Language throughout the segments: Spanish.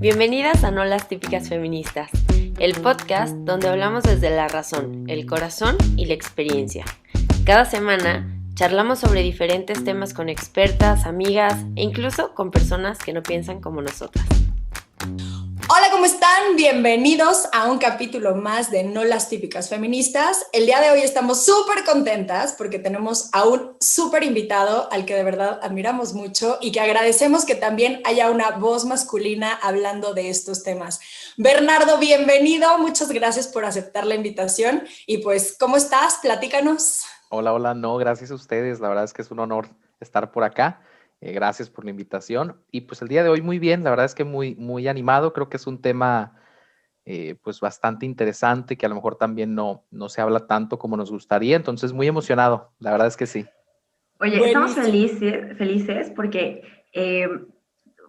Bienvenidas a No las Típicas Feministas, el podcast donde hablamos desde la razón, el corazón y la experiencia. Cada semana charlamos sobre diferentes temas con expertas, amigas e incluso con personas que no piensan como nosotras. Hola, ¿cómo están? Bienvenidos a un capítulo más de No las Típicas Feministas. El día de hoy estamos súper contentas porque tenemos a un súper invitado al que de verdad admiramos mucho y que agradecemos que también haya una voz masculina hablando de estos temas. Bernardo, bienvenido. Muchas gracias por aceptar la invitación. Y pues, ¿cómo estás? Platícanos. Hola, no, gracias a ustedes. La verdad es que es un honor estar por acá. Gracias por la invitación. Y pues el día de hoy muy bien, la verdad es que muy animado. Creo que es un tema pues bastante interesante que a lo mejor también no se habla tanto como nos gustaría. Entonces muy emocionado, la verdad es que sí. Oye, Buenísimo. estamos felices porque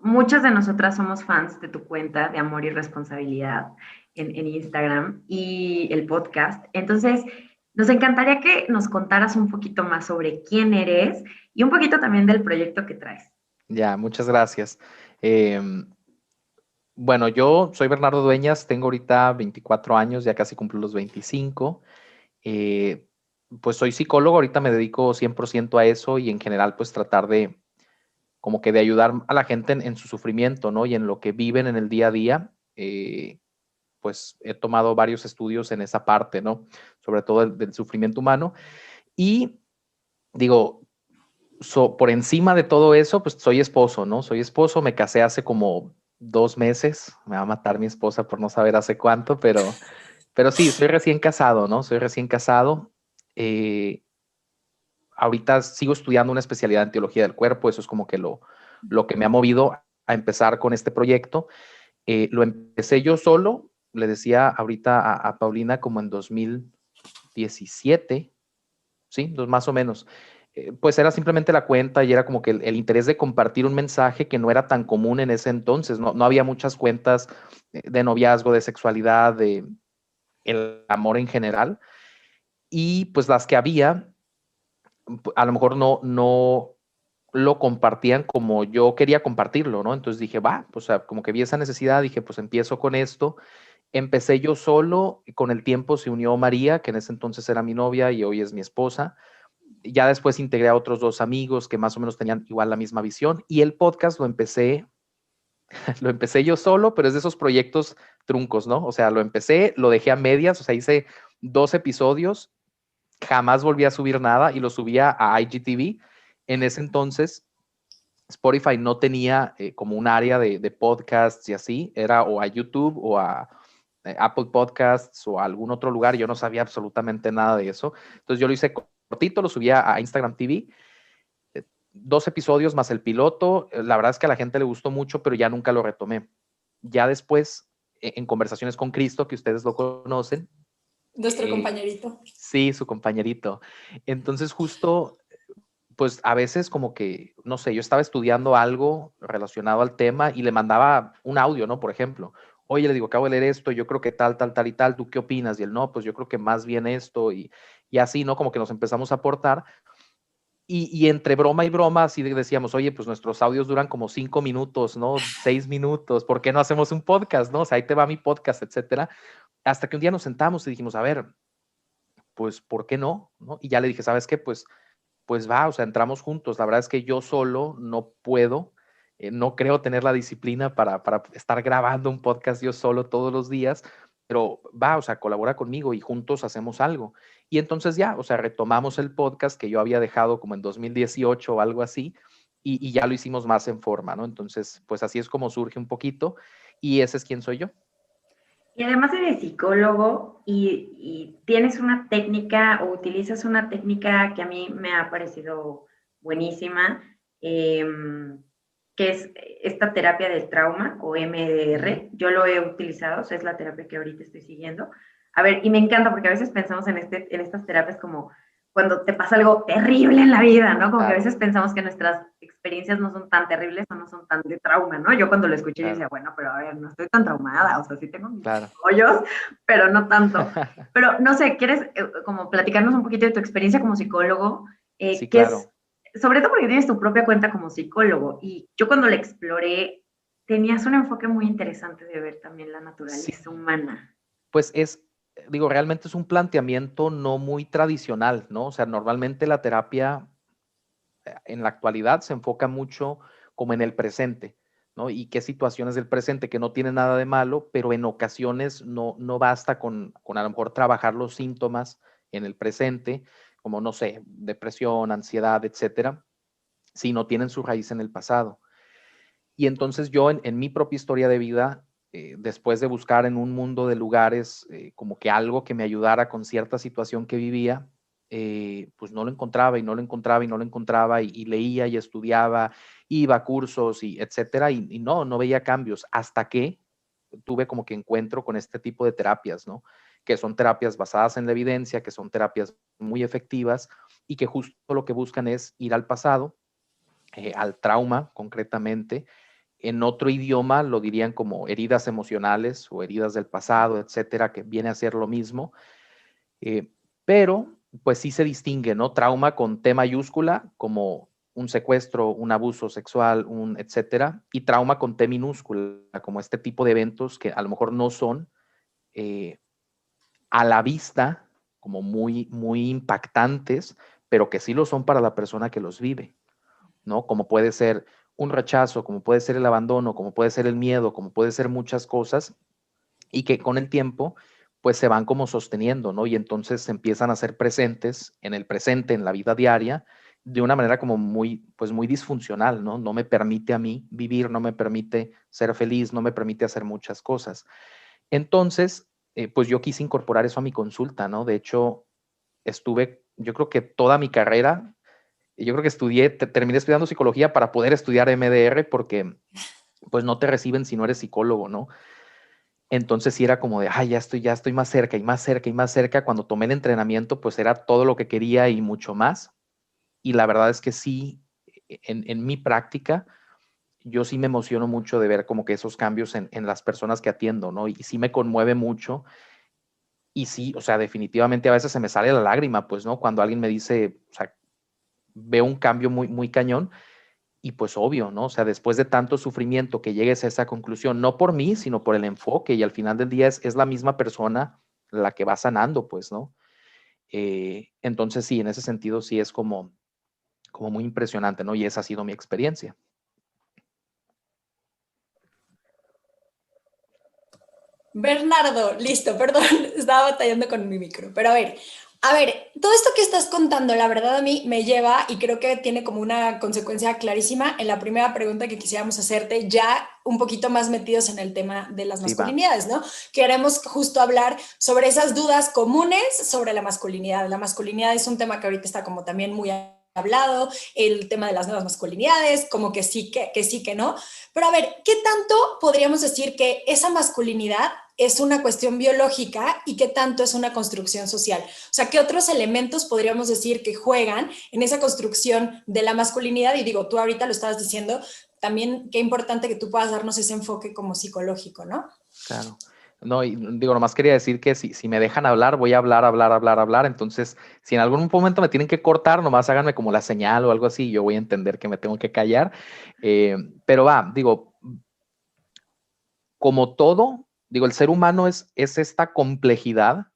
muchas de nosotras somos fans de tu cuenta de Amor y Responsabilidad en Instagram y el podcast. Entonces, nos encantaría que nos contaras un poquito más sobre quién eres y un poquito también del proyecto que traes. Ya, muchas gracias. Bueno, yo soy Bernardo Dueñas, tengo ahorita 24 años, ya casi cumplo los 25. Eh, pues soy psicólogo, ahorita me dedico 100% a eso y en general pues tratar de como que de ayudar a la gente en su sufrimiento, ¿no? Y en lo que viven en el día a día. Pues he tomado varios estudios en esa parte, ¿no? Sobre todo del sufrimiento humano. Y digo, por encima de todo eso, pues soy esposo, ¿no? Soy esposo, me casé hace como 2 meses, me va a matar mi esposa por no saber hace cuánto, pero sí, soy recién casado, ¿no? Soy recién casado. Eh, Ahorita sigo estudiando una especialidad en teología del cuerpo, eso es como que lo que me ha movido a empezar con este proyecto. Lo empecé yo solo, le decía ahorita a Paulina como en 2017, ¿sí? Más o menos. Pues era simplemente la cuenta y era como que el interés de compartir un mensaje que no era tan común en ese entonces. No había muchas cuentas de noviazgo, de sexualidad, de el amor en general. Y pues las que había, a lo mejor no lo compartían como yo quería compartirlo, ¿no? Entonces dije, va, pues como que vi esa necesidad, dije, pues empiezo con esto. Empecé yo solo, y con el tiempo se unió María, que en ese entonces era mi novia y hoy es mi esposa. Ya después integré a otros dos amigos que más o menos tenían igual la misma visión y el podcast lo empecé yo solo, pero es de esos proyectos truncos, ¿no? O sea, lo empecé, lo dejé a medias, o sea, hice 2 episodios, jamás volví a subir nada y lo subía a IGTV. En ese entonces, Spotify no tenía como un área de podcasts y así, era o a YouTube o a Apple Podcasts o a algún otro lugar, yo no sabía absolutamente nada de eso. Entonces yo lo hice cortito, lo subía a Instagram TV, 2 episodios más el piloto. La verdad es que a la gente le gustó mucho, pero ya nunca lo retomé. Ya después, en Conversaciones con Cristo, que ustedes lo conocen. Nuestro compañerito. Sí, su compañerito. Entonces justo pues a veces como que, no sé, yo estaba estudiando algo relacionado al tema y le mandaba un audio, ¿no? Por ejemplo, oye, le digo, acabo de leer esto, yo creo que tal y tal, ¿tú qué opinas? Y él, no, pues yo creo que más bien esto y así, ¿no? Como que nos empezamos a aportar y entre broma y broma así decíamos, oye, pues nuestros audios duran como 5 minutos, ¿no? 6 minutos, ¿por qué no hacemos un podcast, no? O sea, ahí te va mi podcast, etcétera. Hasta que un día nos sentamos y dijimos, a ver, pues, ¿por qué no? ¿No? Y ya le dije, ¿sabes qué? Pues va, o sea, entramos juntos. La verdad es que yo solo no puedo, no creo tener la disciplina para estar grabando un podcast yo solo todos los días, pero va, o sea, colabora conmigo y juntos hacemos algo. Y entonces ya, o sea, retomamos el podcast que yo había dejado como en 2018 o algo así, y ya lo hicimos más en forma, ¿no? Entonces, pues así es como surge un poquito, y ese es quién soy yo. Y además eres psicólogo y tienes una técnica o utilizas una técnica que a mí me ha parecido buenísima, eh, que es esta terapia del trauma o MDR. Yo lo he utilizado, o sea, es la terapia que ahorita estoy siguiendo. A ver, y me encanta porque a veces pensamos en estas terapias como cuando te pasa algo terrible en la vida, ¿no? Como que a veces pensamos que nuestras experiencias no son tan terribles o no son tan de trauma, ¿no? Yo cuando lo escuché yo decía, bueno, pero a ver, no estoy tan traumada, o sea, sí tengo mis hoyos, pero no tanto. Pero no sé, ¿quieres como platicarnos un poquito de tu experiencia como psicólogo? Sí, Que claro. es, sobre todo porque tienes tu propia cuenta como psicólogo y yo cuando la exploré tenías un enfoque muy interesante de ver también la Sí, naturaleza humana. pues realmente es un planteamiento no muy tradicional, ¿no? O sea, normalmente la terapia en la actualidad se enfoca mucho como en el presente, ¿no? Y qué situaciones del presente que no tienen nada de malo, pero en ocasiones no basta con a lo mejor trabajar los síntomas en el presente, como, no sé, depresión, ansiedad, etcétera, si no tienen su raíz en el pasado. Y entonces yo en mi propia historia de vida, después de buscar en un mundo de lugares como que algo que me ayudara con cierta situación que vivía, pues no lo encontraba y no lo encontraba y no lo encontraba y leía y estudiaba, iba a cursos y etcétera y no veía cambios hasta que tuve como que encuentro con este tipo de terapias, ¿no? Que son terapias basadas en la evidencia, que son terapias muy efectivas y que justo lo que buscan es ir al pasado, al trauma concretamente. En otro idioma lo dirían como heridas emocionales o heridas del pasado, etcétera, que viene a ser lo mismo. Pero pues sí se distingue, ¿no? Trauma con T mayúscula, como un secuestro, un abuso sexual, un etcétera, y trauma con T minúscula, como este tipo de eventos que a lo mejor no son eh, a la vista como muy impactantes, pero que sí lo son para la persona que los vive, ¿no? Como puede ser un rechazo, como puede ser el abandono, como puede ser el miedo, como puede ser muchas cosas, y que con el tiempo pues se van como sosteniendo, ¿no? Y entonces se empiezan a ser presentes en el presente, en la vida diaria, de una manera como pues muy disfuncional, ¿no? No me permite a mí vivir, no me permite ser feliz, no me permite hacer muchas cosas. Entonces, pues yo quise incorporar eso a mi consulta, ¿no? De hecho, yo creo que toda mi carrera, yo creo que terminé estudiando psicología para poder estudiar MDR porque pues no te reciben si no eres psicólogo, ¿no? Entonces sí era como de, ay, ya estoy más cerca y más cerca y más cerca. Cuando tomé el entrenamiento, pues era todo lo que quería y mucho más. Y la verdad es que sí, en mi práctica, yo sí me emociono mucho de ver como que esos cambios en las personas que atiendo, ¿no? Y sí me conmueve mucho. Y sí, o sea, definitivamente a veces se me sale la lágrima, pues, ¿no? Cuando alguien me dice, o sea, veo un cambio muy cañón. Y pues obvio, ¿no? O sea, después de tanto sufrimiento que llegues a esa conclusión, no por mí, sino por el enfoque, y al final del día es la misma persona la que va sanando, pues, ¿no? Entonces sí, en ese sentido sí es como muy impresionante, ¿no? Y esa ha sido mi experiencia. Bernardo, listo, perdón, estaba batallando con mi micro, pero a ver, todo esto que estás contando, la verdad a mí me lleva y creo que tiene como una consecuencia clarísima en la primera pregunta que quisiéramos hacerte, ya un poquito más metidos en el tema de las Sí, va. masculinidades, ¿no? Queremos justo hablar sobre esas dudas comunes sobre la masculinidad. La masculinidad es un tema que ahorita está como también muy hablado, el tema de las nuevas masculinidades, como que sí, que sí, que no. Pero a ver, ¿qué tanto podríamos decir que esa masculinidad es una cuestión biológica y qué tanto es una construcción social? O sea, ¿qué otros elementos podríamos decir que juegan en esa construcción de la masculinidad? Y digo, tú ahorita lo estabas diciendo, también qué importante que tú puedas darnos ese enfoque como psicológico, ¿no? Claro. No, y digo, nomás quería decir que si me dejan hablar, voy a hablar. Entonces, si en algún momento me tienen que cortar, nomás háganme como la señal o algo así, y yo voy a entender que me tengo que callar. Pero digo, como todo, digo, el ser humano es esta complejidad,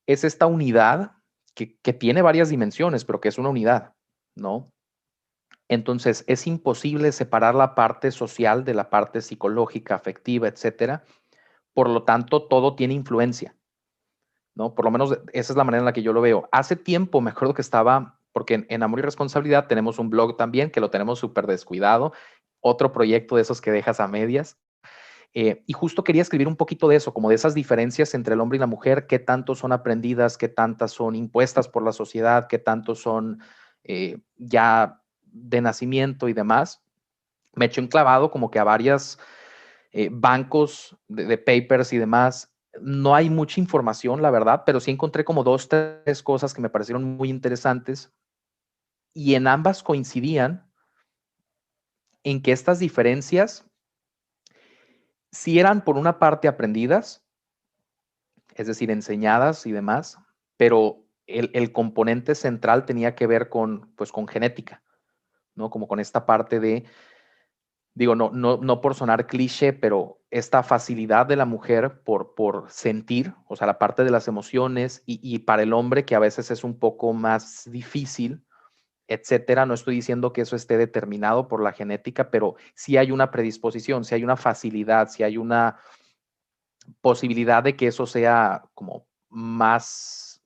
es esta unidad que tiene varias dimensiones, pero que es una unidad, ¿no? Entonces, es imposible separar la parte social de la parte psicológica, afectiva, etcétera. Por lo tanto, todo tiene influencia, ¿no? Por lo menos esa es la manera en la que yo lo veo. Hace tiempo me acuerdo que estaba, porque en Amor y Responsabilidad tenemos un blog también que lo tenemos súper descuidado, otro proyecto de esos que dejas a medias. Y justo quería escribir un poquito de eso, como de esas diferencias entre el hombre y la mujer, qué tanto son aprendidas, qué tantas son impuestas por la sociedad, qué tanto son ya de nacimiento y demás. Me eché un clavado como que a varias bancos de papers y demás. No hay mucha información, la verdad, pero sí encontré como dos, tres cosas que me parecieron muy interesantes y en ambas coincidían en que estas diferencias sí eran por una parte aprendidas, es decir, enseñadas y demás, pero el componente central tenía que ver con, pues, con genética, ¿no? Como con esta parte de digo, no por sonar cliché, pero esta facilidad de la mujer por sentir, o sea, la parte de las emociones y para el hombre que a veces es un poco más difícil, etcétera. No estoy diciendo que eso esté determinado por la genética, pero sí hay una predisposición, sí hay una facilidad, sí hay una posibilidad de que eso sea como más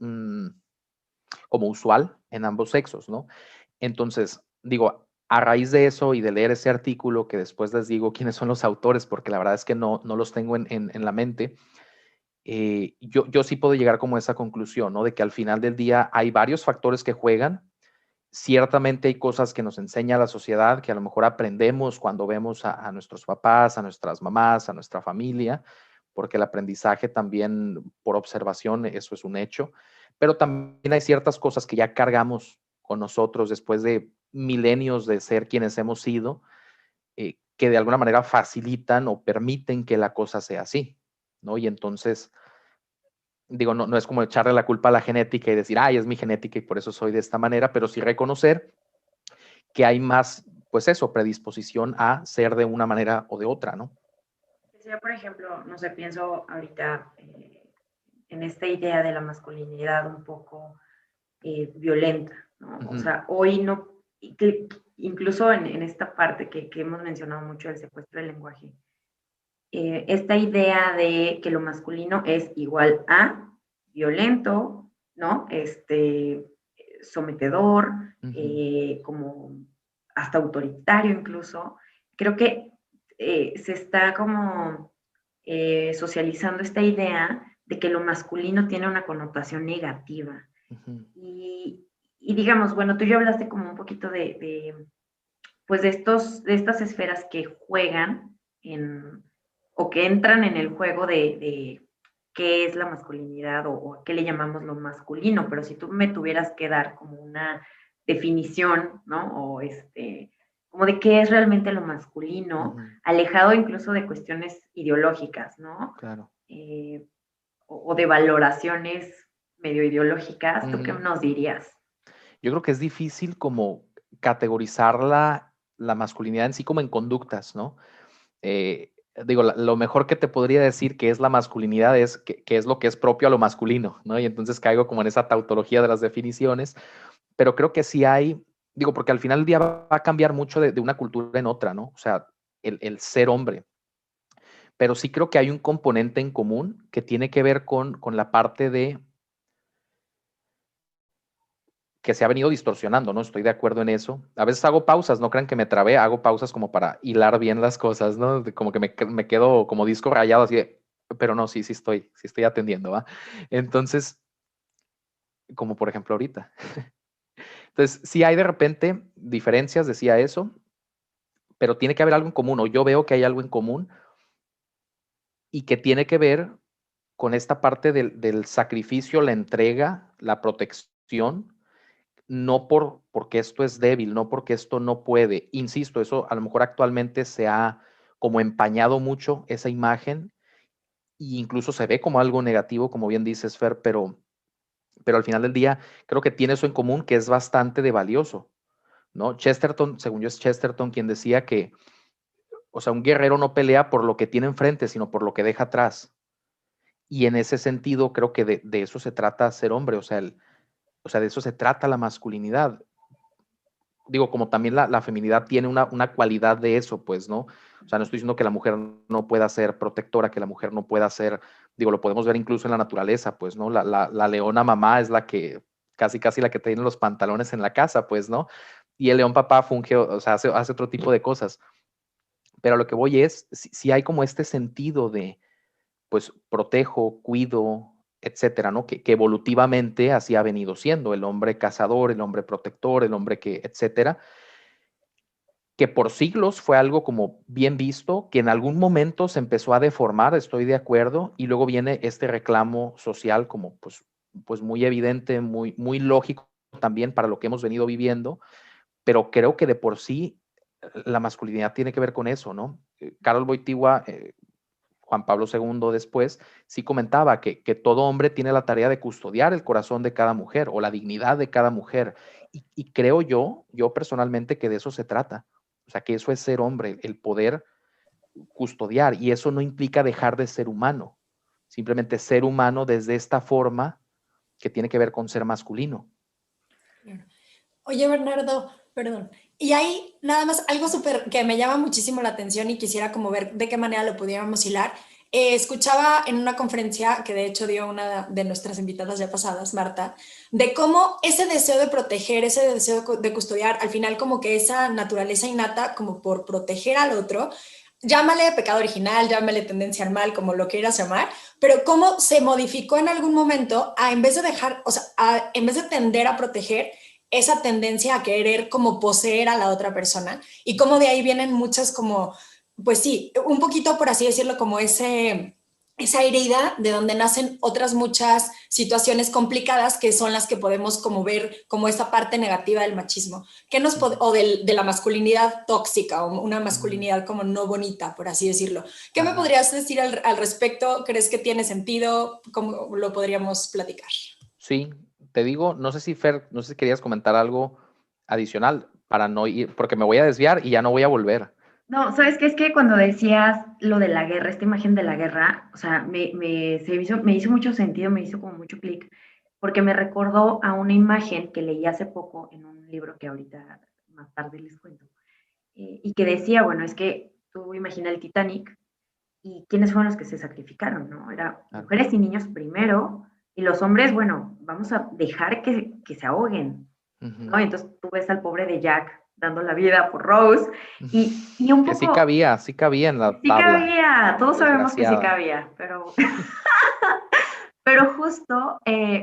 como usual en ambos sexos, ¿no? Entonces, digo, a raíz de eso y de leer ese artículo, que después les digo quiénes son los autores, porque la verdad es que no los tengo en la mente, yo sí puedo llegar como a esa conclusión, ¿no? De que al final del día hay varios factores que juegan. Ciertamente hay cosas que nos enseña la sociedad que a lo mejor aprendemos cuando vemos a nuestros papás, a nuestras mamás, a nuestra familia, porque el aprendizaje también por observación, eso es un hecho, pero también hay ciertas cosas que ya cargamos con nosotros después de milenios de ser quienes hemos sido, que de alguna manera facilitan o permiten que la cosa sea así, ¿no? Y entonces, digo, no es como echarle la culpa a la genética y decir, ay, es mi genética y por eso soy de esta manera, pero sí reconocer que hay más, pues eso, predisposición a ser de una manera o de otra, ¿no? Yo, por ejemplo, no sé, pienso ahorita en esta idea de la masculinidad un poco violenta, ¿no? O sea, hoy no, incluso en esta parte que hemos mencionado mucho del secuestro del lenguaje, esta idea de que lo masculino es igual a violento, ¿no? Sometedor, como hasta autoritario incluso. Creo que se está como socializando esta idea de que lo masculino tiene una connotación negativa. Y digamos, bueno, tú ya hablaste como un poquito pues de estas esferas que juegan o que entran en el juego de qué es la masculinidad o a qué le llamamos lo masculino, pero si tú me tuvieras que dar como una definición, ¿no? O como de qué es realmente lo masculino, alejado incluso de cuestiones ideológicas, ¿no? Claro. O de valoraciones medio ideológicas, ¿tú qué nos dirías? Yo creo que es difícil como categorizar la masculinidad en sí como en conductas, ¿no? Digo, lo mejor que te podría decir que es la masculinidad es que es lo que es propio a lo masculino, ¿no? Y entonces caigo como en esa tautología de las definiciones, pero creo que sí hay, digo, porque al final del día va a cambiar mucho de una cultura en otra, ¿no? O sea, el ser hombre. Pero sí creo que hay un componente en común que tiene que ver con la parte de que se ha venido distorsionando, ¿no? Estoy de acuerdo en eso. A veces hago pausas, no crean que me trabé, hago pausas como para hilar bien las cosas, ¿no? Como que me quedo como disco rayado así de, pero no, sí estoy atendiendo, ¿va? Entonces, como por ejemplo ahorita. Entonces, sí hay de repente diferencias, decía eso, pero tiene que haber algo en común, o yo veo que hay algo en común y que tiene que ver con esta parte del sacrificio, la entrega, la protección, no porque esto es débil, no porque esto no puede. Insisto, eso a lo mejor actualmente se ha como empañado mucho esa imagen e incluso se ve como algo negativo, como bien dices, Fer, pero al final del día creo que tiene eso en común que es bastante de valioso, ¿no? Chesterton, según yo es Chesterton quien decía que, o sea, un guerrero no pelea por lo que tiene enfrente, sino por lo que deja atrás. Y en ese sentido creo que de eso se trata ser hombre, o sea, de eso se trata la masculinidad. Digo, como también la feminidad tiene una cualidad de eso, pues, ¿no? O sea, no estoy diciendo que la mujer no pueda ser protectora, que la mujer no pueda ser, digo, lo podemos ver incluso en la naturaleza, pues, ¿no? La leona mamá es la que, casi la que tiene los pantalones en la casa, pues, ¿no? Y el león papá funge, o sea, hace otro tipo de cosas. Pero a lo que voy es, si hay como este sentido de, pues, protejo, cuido, etcétera, ¿no? Que evolutivamente así ha venido siendo el hombre cazador, el hombre protector, el hombre que, etcétera, que por siglos fue algo como bien visto, que en algún momento se empezó a deformar, estoy de acuerdo, y luego viene este reclamo social como pues muy evidente, muy lógico también para lo que hemos venido viviendo, pero creo que de por sí la masculinidad tiene que ver con eso, ¿no? Karol Wojtyła, Juan Pablo II después, sí comentaba que todo hombre tiene la tarea de custodiar el corazón de cada mujer o la dignidad de cada mujer. Y creo yo personalmente que de eso se trata. O sea, que eso es ser hombre, el poder custodiar, y eso no implica dejar de ser humano, simplemente ser humano desde esta forma que tiene que ver con ser masculino. Oye, Bernardo, perdón. Y hay nada más algo súper que me llama muchísimo la atención y quisiera como ver de qué manera lo pudiéramos hilar. Escuchaba en una conferencia que de hecho dio una de nuestras invitadas ya pasadas, Marta, de cómo ese deseo de proteger, ese deseo de custodiar, al final como que esa naturaleza innata como por proteger al otro, llámale pecado original, llámale tendencia al mal, como lo quieras llamar, pero cómo se modificó en algún momento a en vez de dejar, o sea, en vez de tender a proteger, esa tendencia a querer como poseer a la otra persona y cómo de ahí vienen muchas como, pues sí, un poquito por así decirlo, como esa herida de donde nacen otras muchas situaciones complicadas que son las que podemos como ver como esa parte negativa del machismo o de la masculinidad tóxica o una masculinidad como no bonita, por así decirlo. ¿Qué me podrías decir al respecto? ¿Crees que tiene sentido? ¿Cómo lo podríamos platicar? Sí, te digo, no sé si Fer, no sé si querías comentar algo adicional para no ir, porque me voy a desviar y ya no voy a volver. No, ¿sabes qué? Es que cuando decías lo de la guerra, esta imagen de la guerra, o sea, me hizo mucho sentido, me hizo como mucho clic, porque me recordó a una imagen que leí hace poco en un libro que ahorita más tarde les cuento, y que decía, bueno, es que tú imagina el Titanic y quiénes fueron los que se sacrificaron, ¿no? Era mujeres y niños primero, y los hombres, bueno, vamos a dejar que se ahoguen, ¿no? Y entonces tú ves al pobre de Jack dando la vida por Rose y un Que poco, sí cabía en la sí tabla, cabía, todos sabemos que sí desgraciada. cabía, pero justo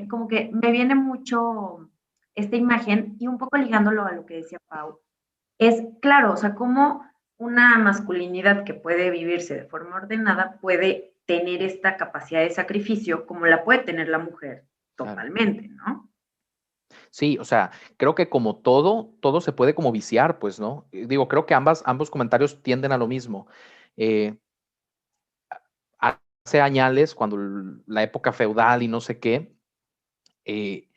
como que me viene mucho esta imagen y un poco ligándolo a lo que decía Pau, es claro, o sea, cómo una masculinidad que puede vivirse de forma ordenada puede tener esta capacidad de sacrificio como la puede tener la mujer Claro. totalmente, ¿no? Sí, o sea, creo que como todo se puede como viciar, pues, ¿no? Digo, creo que ambos comentarios tienden a lo mismo. Eh, Hace añales, cuando la época feudal y no sé qué, eh,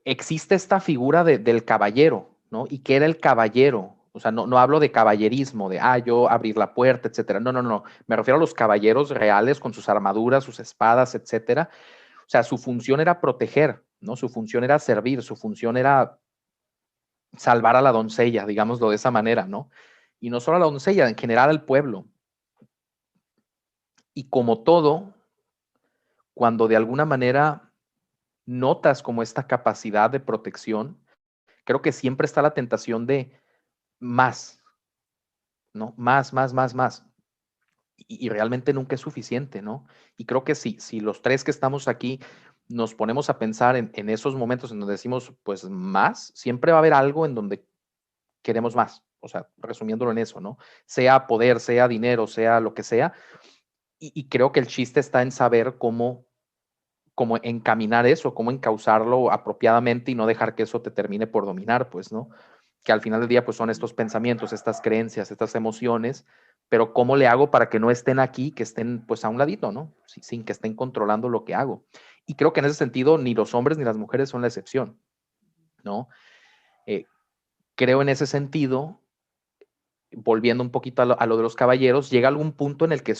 existe esta figura del caballero, ¿no? ¿Y qué era el caballero? O sea, no hablo de caballerismo, de, yo abrir la puerta, etcétera. No. Me refiero a los caballeros reales con sus armaduras, sus espadas, etcétera. O sea, su función era proteger, ¿no? Su función era servir, su función era salvar a la doncella, digámoslo de esa manera, ¿no? Y no solo a la doncella, en general al pueblo. Y como todo, cuando de alguna manera notas como esta capacidad de protección, creo que siempre está la tentación de más, ¿no? Más. Y realmente nunca es suficiente, ¿no? Y creo que si los tres que estamos aquí nos ponemos a pensar en esos momentos en donde decimos, pues más, siempre va a haber algo en donde queremos más. O sea, resumiéndolo en eso, ¿no? Sea poder, sea dinero, sea lo que sea. Y creo que el chiste está en saber cómo encaminar eso, cómo encauzarlo apropiadamente y no dejar que eso te termine por dominar, pues, ¿no? Que al final del día, pues son estos pensamientos, estas creencias, estas emociones, pero ¿cómo le hago para que no estén aquí, que estén pues a un ladito, ¿no? Sin que estén controlando lo que hago. Y creo que en ese sentido ni los hombres ni las mujeres son la excepción, ¿no? Creo en ese sentido, volviendo un poquito a lo de los caballeros, llega algún punto en el que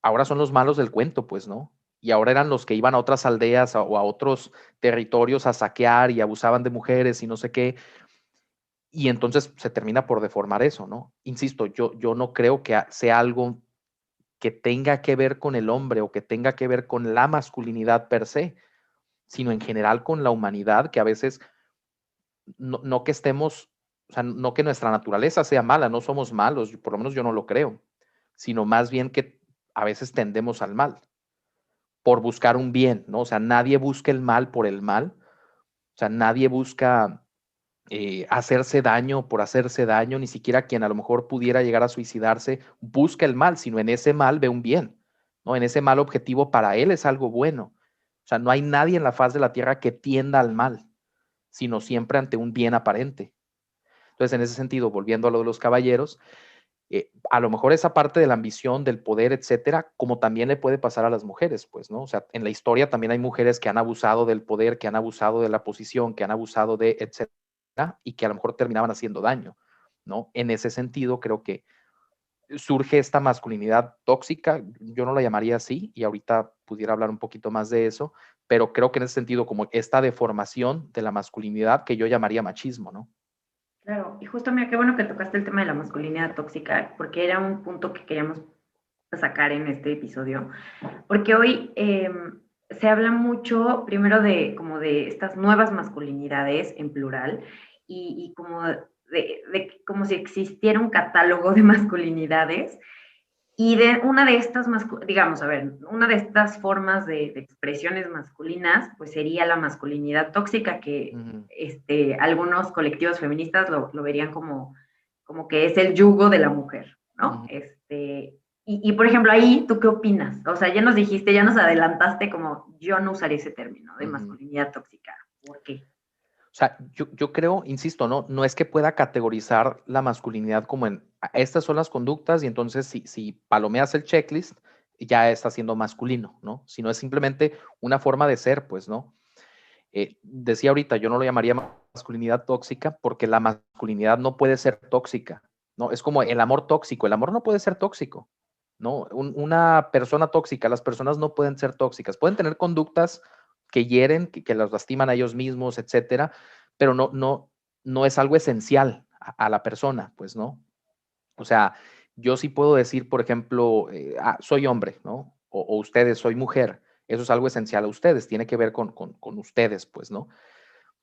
ahora son los malos del cuento, pues, ¿no? Y ahora eran los que iban a otras aldeas o a otros territorios a saquear y abusaban de mujeres y no sé qué. Y entonces se termina por deformar eso, ¿no? Insisto, yo no creo que sea algo que tenga que ver con el hombre o que tenga que ver con la masculinidad per se, sino en general con la humanidad, que a veces no que estemos, o sea, no que nuestra naturaleza sea mala, no somos malos, por lo menos yo no lo creo, sino más bien que a veces tendemos al mal por buscar un bien, ¿no? O sea, nadie busca el mal por el mal, o sea, nadie busca hacerse daño por hacerse daño, ni siquiera quien a lo mejor pudiera llegar a suicidarse busca el mal, sino en ese mal ve un bien, ¿no? En ese mal objetivo para él es algo bueno. O sea, no hay nadie en la faz de la tierra que tienda al mal, sino siempre ante un bien aparente. Entonces, en ese sentido, volviendo a lo de los caballeros, a lo mejor esa parte de la ambición, del poder, etcétera, como también le puede pasar a las mujeres, pues, ¿no? O sea, en la historia también hay mujeres que han abusado del poder, que han abusado de la posición, que han abusado de, etcétera, y que a lo mejor terminaban haciendo daño. ¿no? En ese sentido, creo que surge esta masculinidad tóxica, yo no la llamaría así, y ahorita pudiera hablar un poquito más de eso, pero creo que en ese sentido, como esta deformación de la masculinidad que yo llamaría machismo, ¿no? Claro, y justo mira, qué bueno que tocaste el tema de la masculinidad tóxica, porque era un punto que queríamos sacar en este episodio, porque hoy se habla mucho primero de como de estas nuevas masculinidades en plural y como de como si existiera un catálogo de masculinidades y de una de estas, digamos, a ver, una de estas formas de expresiones masculinas, pues sería la masculinidad tóxica, que algunos colectivos feministas lo verían como que es el yugo de la mujer, ¿no? Y, por ejemplo, ahí, ¿tú qué opinas? O sea, ya nos dijiste, ya nos adelantaste como yo no usaría ese término de masculinidad tóxica. ¿Por qué? O sea, yo creo, insisto, no es que pueda categorizar la masculinidad como en estas son las conductas y entonces si palomeas el checklist, ya está siendo masculino, ¿no? Sino es simplemente una forma de ser, pues, ¿no? Decía ahorita, yo no lo llamaría masculinidad tóxica porque la masculinidad no puede ser tóxica, ¿no? Es como el amor tóxico, el amor no puede ser tóxico, ¿no? Una persona tóxica, las personas no pueden ser tóxicas, pueden tener conductas que hieren, que los lastiman a ellos mismos, etcétera, pero no es algo esencial a la persona, pues, ¿no? O sea, yo sí puedo decir, por ejemplo, soy hombre, ¿no? O ustedes, soy mujer. Eso es algo esencial a ustedes, tiene que ver con ustedes, pues, ¿no?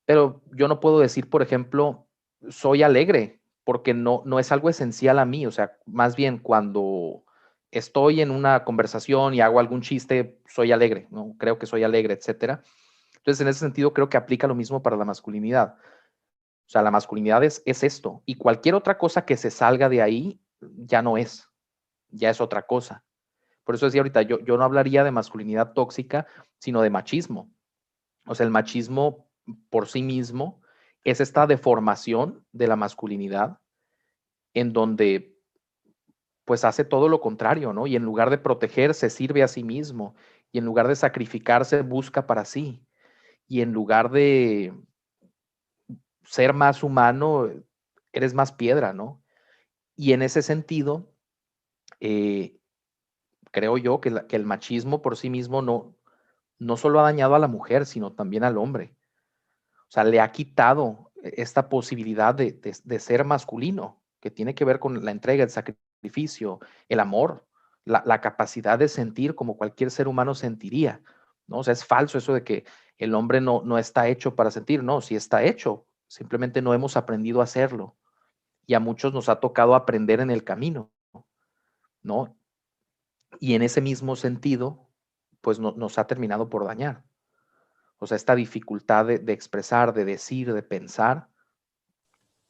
Pero yo no puedo decir, por ejemplo, soy alegre, porque no es algo esencial a mí. O sea, más bien cuando estoy en una conversación y hago algún chiste, soy alegre, ¿no? Creo que soy alegre, etcétera. Entonces, en ese sentido, creo que aplica lo mismo para la masculinidad. O sea, la masculinidad es esto. Y cualquier otra cosa que se salga de ahí, ya es otra cosa. Por eso decía ahorita, yo no hablaría de masculinidad tóxica, sino de machismo. O sea, el machismo por sí mismo es esta deformación de la masculinidad en donde pues hace todo lo contrario, ¿no? Y en lugar de proteger, se sirve a sí mismo. Y en lugar de sacrificarse, busca para sí. Y en lugar de ser más humano, eres más piedra, ¿no? Y en ese sentido, eh, creo yo que el machismo por sí mismo no solo ha dañado a la mujer, sino también al hombre. O sea, le ha quitado esta posibilidad de ser masculino, que tiene que ver con la entrega, el sacrificio, el amor, la capacidad de sentir como cualquier ser humano sentiría, ¿no? O sea, es falso eso de que el hombre no está hecho para sentir, no, sí está hecho, simplemente no hemos aprendido a hacerlo y a muchos nos ha tocado aprender en el camino, ¿no? Y en ese mismo sentido, pues nos ha terminado por dañar. O sea, esta dificultad de expresar, de decir, de pensar,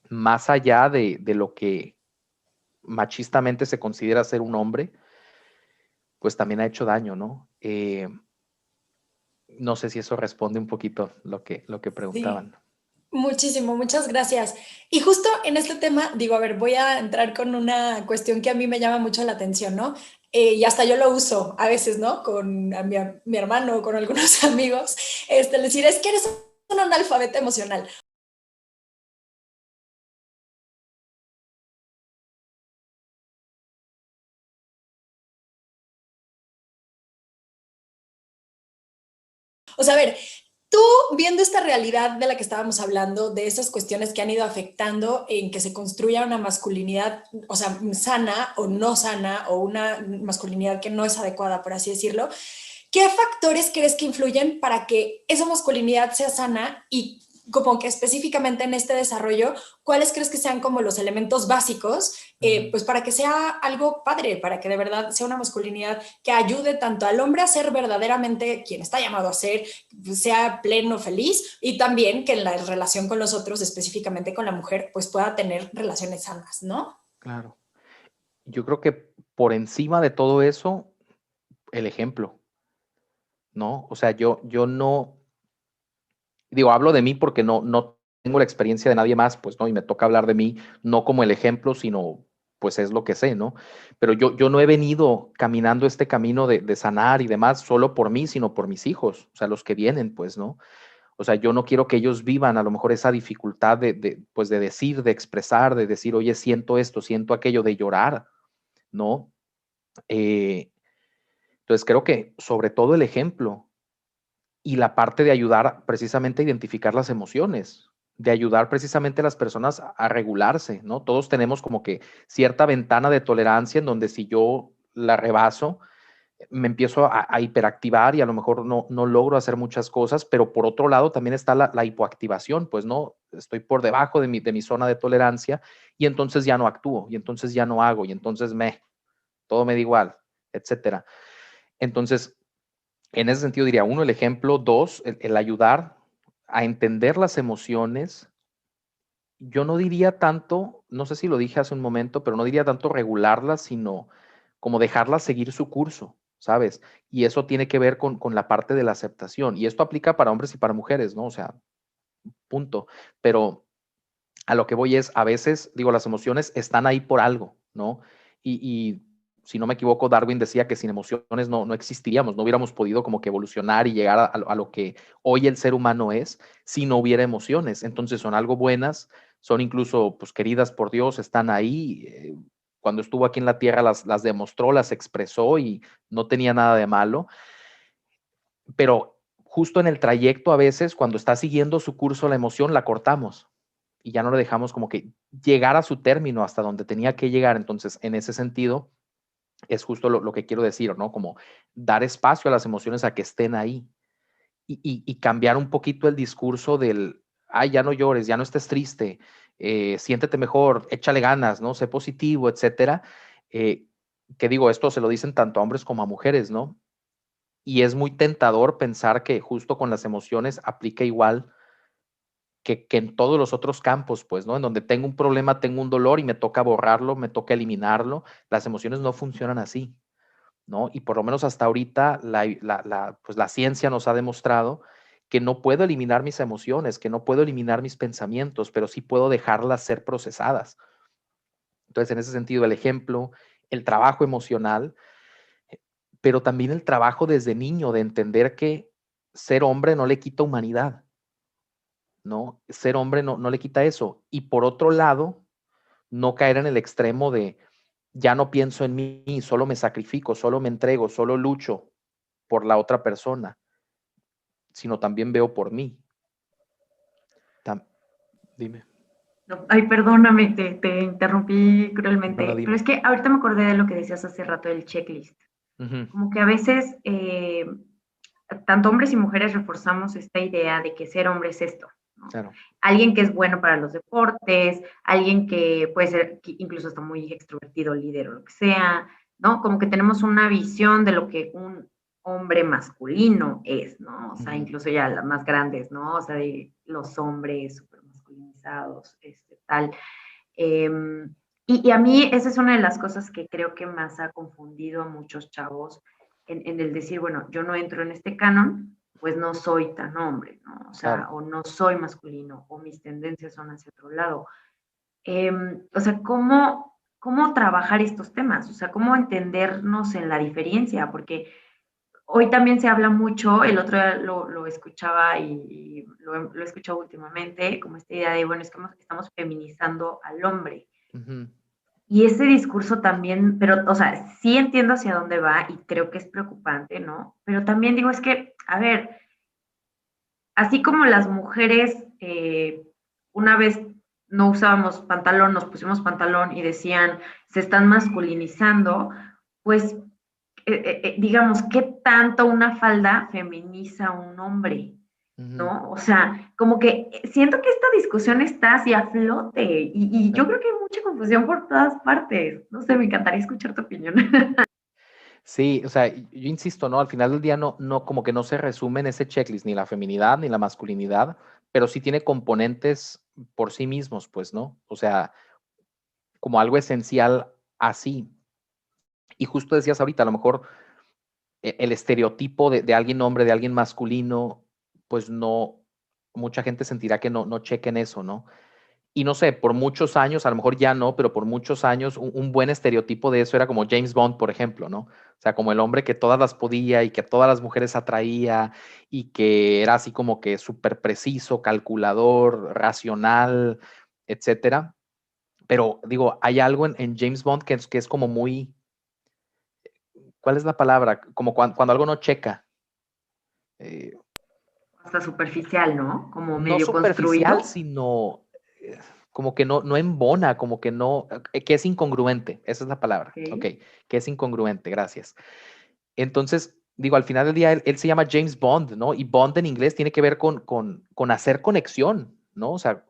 más allá de lo que machistamente se considera ser un hombre, pues también ha hecho daño, ¿no? No sé si eso responde un poquito lo que Sí. preguntaban. Muchísimo, muchas gracias. Y justo en este tema, digo, a ver, voy a entrar con una cuestión que a mí me llama mucho la atención, ¿no? Y hasta yo lo uso a veces, ¿no? Con mi hermano, con algunos amigos, decir, es que eres un analfabeta emocional. O sea, a ver, tú viendo esta realidad de la que estábamos hablando, de esas cuestiones que han ido afectando en que se construya una masculinidad, o sea, sana o no sana, o una masculinidad que no es adecuada, por así decirlo, ¿qué factores crees que influyen para que esa masculinidad sea sana y como que específicamente en este desarrollo, cuáles crees que sean como los elementos básicos, pues para que sea algo padre, para que de verdad sea una masculinidad que ayude tanto al hombre a ser verdaderamente quien está llamado a ser, sea pleno, feliz, y también que en la relación con los otros, específicamente con la mujer, pues pueda tener relaciones sanas, ¿no? Claro. Yo creo que por encima de todo eso, el ejemplo, ¿no? O sea, yo no, digo, hablo de mí porque no tengo la experiencia de nadie más, pues, ¿no? Y me toca hablar de mí, no como el ejemplo, sino, pues, es lo que sé, ¿no? Pero yo no he venido caminando este camino de sanar y demás solo por mí, sino por mis hijos, o sea, los que vienen, pues, ¿no? O sea, yo no quiero que ellos vivan a lo mejor esa dificultad pues de decir, de expresar, de decir, oye, siento esto, siento aquello, de llorar, ¿no? Entonces creo que sobre todo el ejemplo y la parte de ayudar precisamente a identificar las emociones, de ayudar precisamente a las personas a regularse, ¿no? Todos tenemos como que cierta ventana de tolerancia en donde si yo la rebaso, me empiezo a hiperactivar y a lo mejor no logro hacer muchas cosas, pero por otro lado también está la hipoactivación, pues no, estoy por debajo de mi zona de tolerancia y entonces ya no actúo y entonces ya no hago y entonces todo me da igual, etcétera. Entonces, en ese sentido diría, uno, el ejemplo; dos, el ayudar a entender las emociones. Yo no diría tanto, no sé si lo dije hace un momento, pero no diría tanto regularlas, sino como dejarlas seguir su curso, ¿sabes? Y eso tiene que ver con la parte de la aceptación. Y esto aplica para hombres y para mujeres, ¿no? O sea, punto. Pero a lo que voy es, a veces, digo, las emociones están ahí por algo, ¿no? Y si no me equivoco, Darwin decía que sin emociones no existiríamos, no hubiéramos podido como que evolucionar y llegar a lo que hoy el ser humano es si no hubiera emociones. Entonces son algo buenas, son incluso pues queridas por Dios, están ahí. Cuando estuvo aquí en la tierra las demostró, las expresó y no tenía nada de malo. Pero justo en el trayecto a veces, cuando está siguiendo su curso la emoción, la cortamos y ya no le dejamos como que llegar a su término hasta donde tenía que llegar. Entonces, en ese sentido, es justo lo que quiero decir, ¿no? Como dar espacio a las emociones a que estén ahí y cambiar un poquito el discurso del, ay, ya no llores, ya no estés triste, siéntete mejor, échale ganas, ¿no? Sé positivo, etcétera. Eh, que digo, esto se lo dicen tanto a hombres como a mujeres, ¿no? Y es muy tentador pensar que justo con las emociones aplica igual que en todos los otros campos, pues, ¿no? En donde tengo un problema, tengo un dolor y me toca borrarlo, me toca eliminarlo. Las emociones no funcionan así, ¿no? Y por lo menos hasta ahorita pues la ciencia nos ha demostrado que no puedo eliminar mis emociones, que no puedo eliminar mis pensamientos, pero sí puedo dejarlas ser procesadas. Entonces, en ese sentido, el ejemplo, el trabajo emocional, pero también el trabajo desde niño de entender que ser hombre no le quita humanidad, ¿no? Ser hombre no le quita eso. Y por otro lado, no caer en el extremo de ya no pienso en mí, solo me sacrifico, solo me entrego, solo lucho por la otra persona, sino también veo por mí. Dime. No, ay, perdóname, te interrumpí No, no, cruelmente, pero dime. es que ahorita me acordé de lo que decías hace rato del checklist. Ujú, Como que a veces, tanto hombres y mujeres reforzamos esta idea de que ser hombre es esto, ¿no? claro. Alguien que es bueno para los deportes, alguien que puede ser, que incluso está muy extrovertido, líder o lo que sea, ¿no? Como que tenemos una visión de lo que un hombre masculino es, ¿no? O sea, Ujú, incluso ya las más grandes, ¿no? O sea, de los hombres súper masculinizados, tal. Y a mí esa es una de las cosas que creo que más ha confundido a muchos chavos en el decir, bueno, yo no entro en este canon, pues no soy tan hombre, ¿no? O sea, claro. o no soy masculino, o mis tendencias son hacia otro lado. O sea, ¿cómo trabajar estos temas? O sea, ¿cómo entendernos en la diferencia? Porque hoy también se habla mucho, el otro día lo escuchaba y lo he escuchado últimamente, como esta idea de, bueno, es que estamos feminizando al hombre. Ujú, Y ese discurso también, pero, o sea, sí entiendo hacia dónde va y creo que es preocupante, ¿no? Pero también digo, es que, a ver, así como las mujeres una vez no usábamos pantalón, nos pusimos pantalón y decían, se están masculinizando, pues, digamos, ¿qué tanto una falda feminiza a un hombre? ujú, ¿No? O sea, como que siento que esta discusión está así a flote y yo claro. creo que hay mucha confusión por todas partes. No sé, me encantaría escuchar tu opinión. Sí, o sea, yo insisto, ¿no? Al final del día como que no se resume en ese checklist ni la feminidad ni la masculinidad, pero sí tiene componentes por sí mismos, pues, ¿no? O sea, como algo esencial así. Y justo decías ahorita, a lo mejor el estereotipo de alguien hombre, de alguien masculino, pues no, mucha gente sentirá que no chequen eso, ¿no? Y no sé, por muchos años, a lo mejor ya no, pero por muchos años, un buen estereotipo de eso era como James Bond, por ejemplo, ¿no? O sea, como el hombre que todas las podía y que a todas las mujeres atraía y que era así como que súper preciso, calculador, racional, etcétera. Pero digo, hay algo en James Bond que es como muy, ¿cuál es la palabra? Como cuando algo no checa. Eh, Hasta superficial, ¿no? Como no medio superficial, construido. sino como que no embona, como que no, que es incongruente, esa es la palabra, ok, Ok. que es incongruente, gracias. Entonces, digo, al final del día, él se llama James Bond, ¿no? Y Bond en inglés tiene que ver con hacer conexión, ¿no? O sea,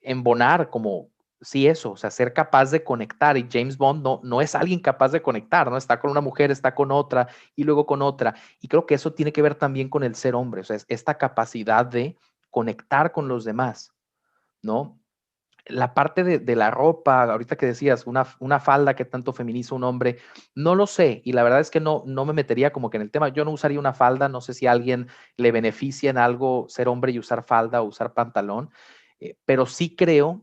embonar, como, sí, eso, o sea, ser capaz de conectar. Y James Bond no es alguien capaz de conectar, ¿no? Está con una mujer, está con otra y luego con otra. Y creo que eso tiene que ver también con el ser hombre, o sea, es esta capacidad de conectar con los demás, ¿no? La parte de la ropa, ahorita que decías, una falda que tanto feminiza un hombre, no lo sé. Y la verdad es que no me metería como que en el tema. Yo no usaría una falda, no sé si a alguien le beneficia en algo ser hombre y usar falda o usar pantalón, pero sí creo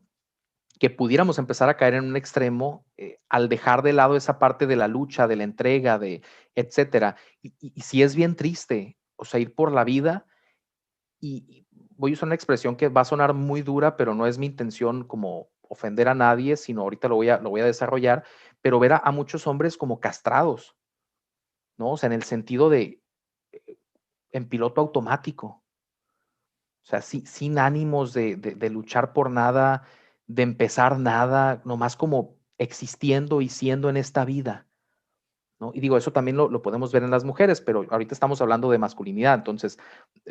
que pudiéramos empezar a caer en un extremo al dejar de lado esa parte de la lucha, de la entrega, de etcétera. Y sí es bien triste, o sea, ir por la vida y voy a usar una expresión que va a sonar muy dura, pero no es mi intención como ofender a nadie, sino ahorita lo voy a desarrollar, pero ver a muchos hombres como castrados, ¿no? O sea, en el sentido de en piloto automático, o sea, sin ánimos de luchar por nada, de empezar nada, nomás como existiendo y siendo en esta vida, ¿no? Y digo, eso también lo podemos ver en las mujeres, pero ahorita estamos hablando de masculinidad, entonces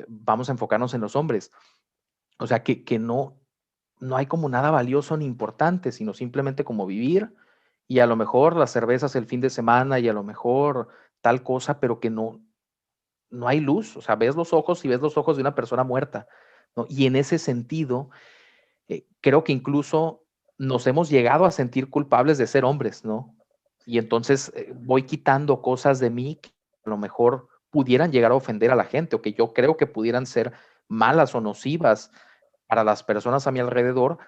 vamos a enfocarnos en los hombres. O sea, que no hay como nada valioso ni importante, sino simplemente como vivir y a lo mejor las cervezas el fin de semana y a lo mejor tal cosa, pero que no hay luz. O sea, ves los ojos y ves los ojos de una persona muerta, ¿no? Y en ese sentido, creo que incluso nos hemos llegado a sentir culpables de ser hombres, ¿no? Y entonces voy quitando cosas de mí que a lo mejor pudieran llegar a ofender a la gente o que yo creo que pudieran ser malas o nocivas para las personas a mi alrededor,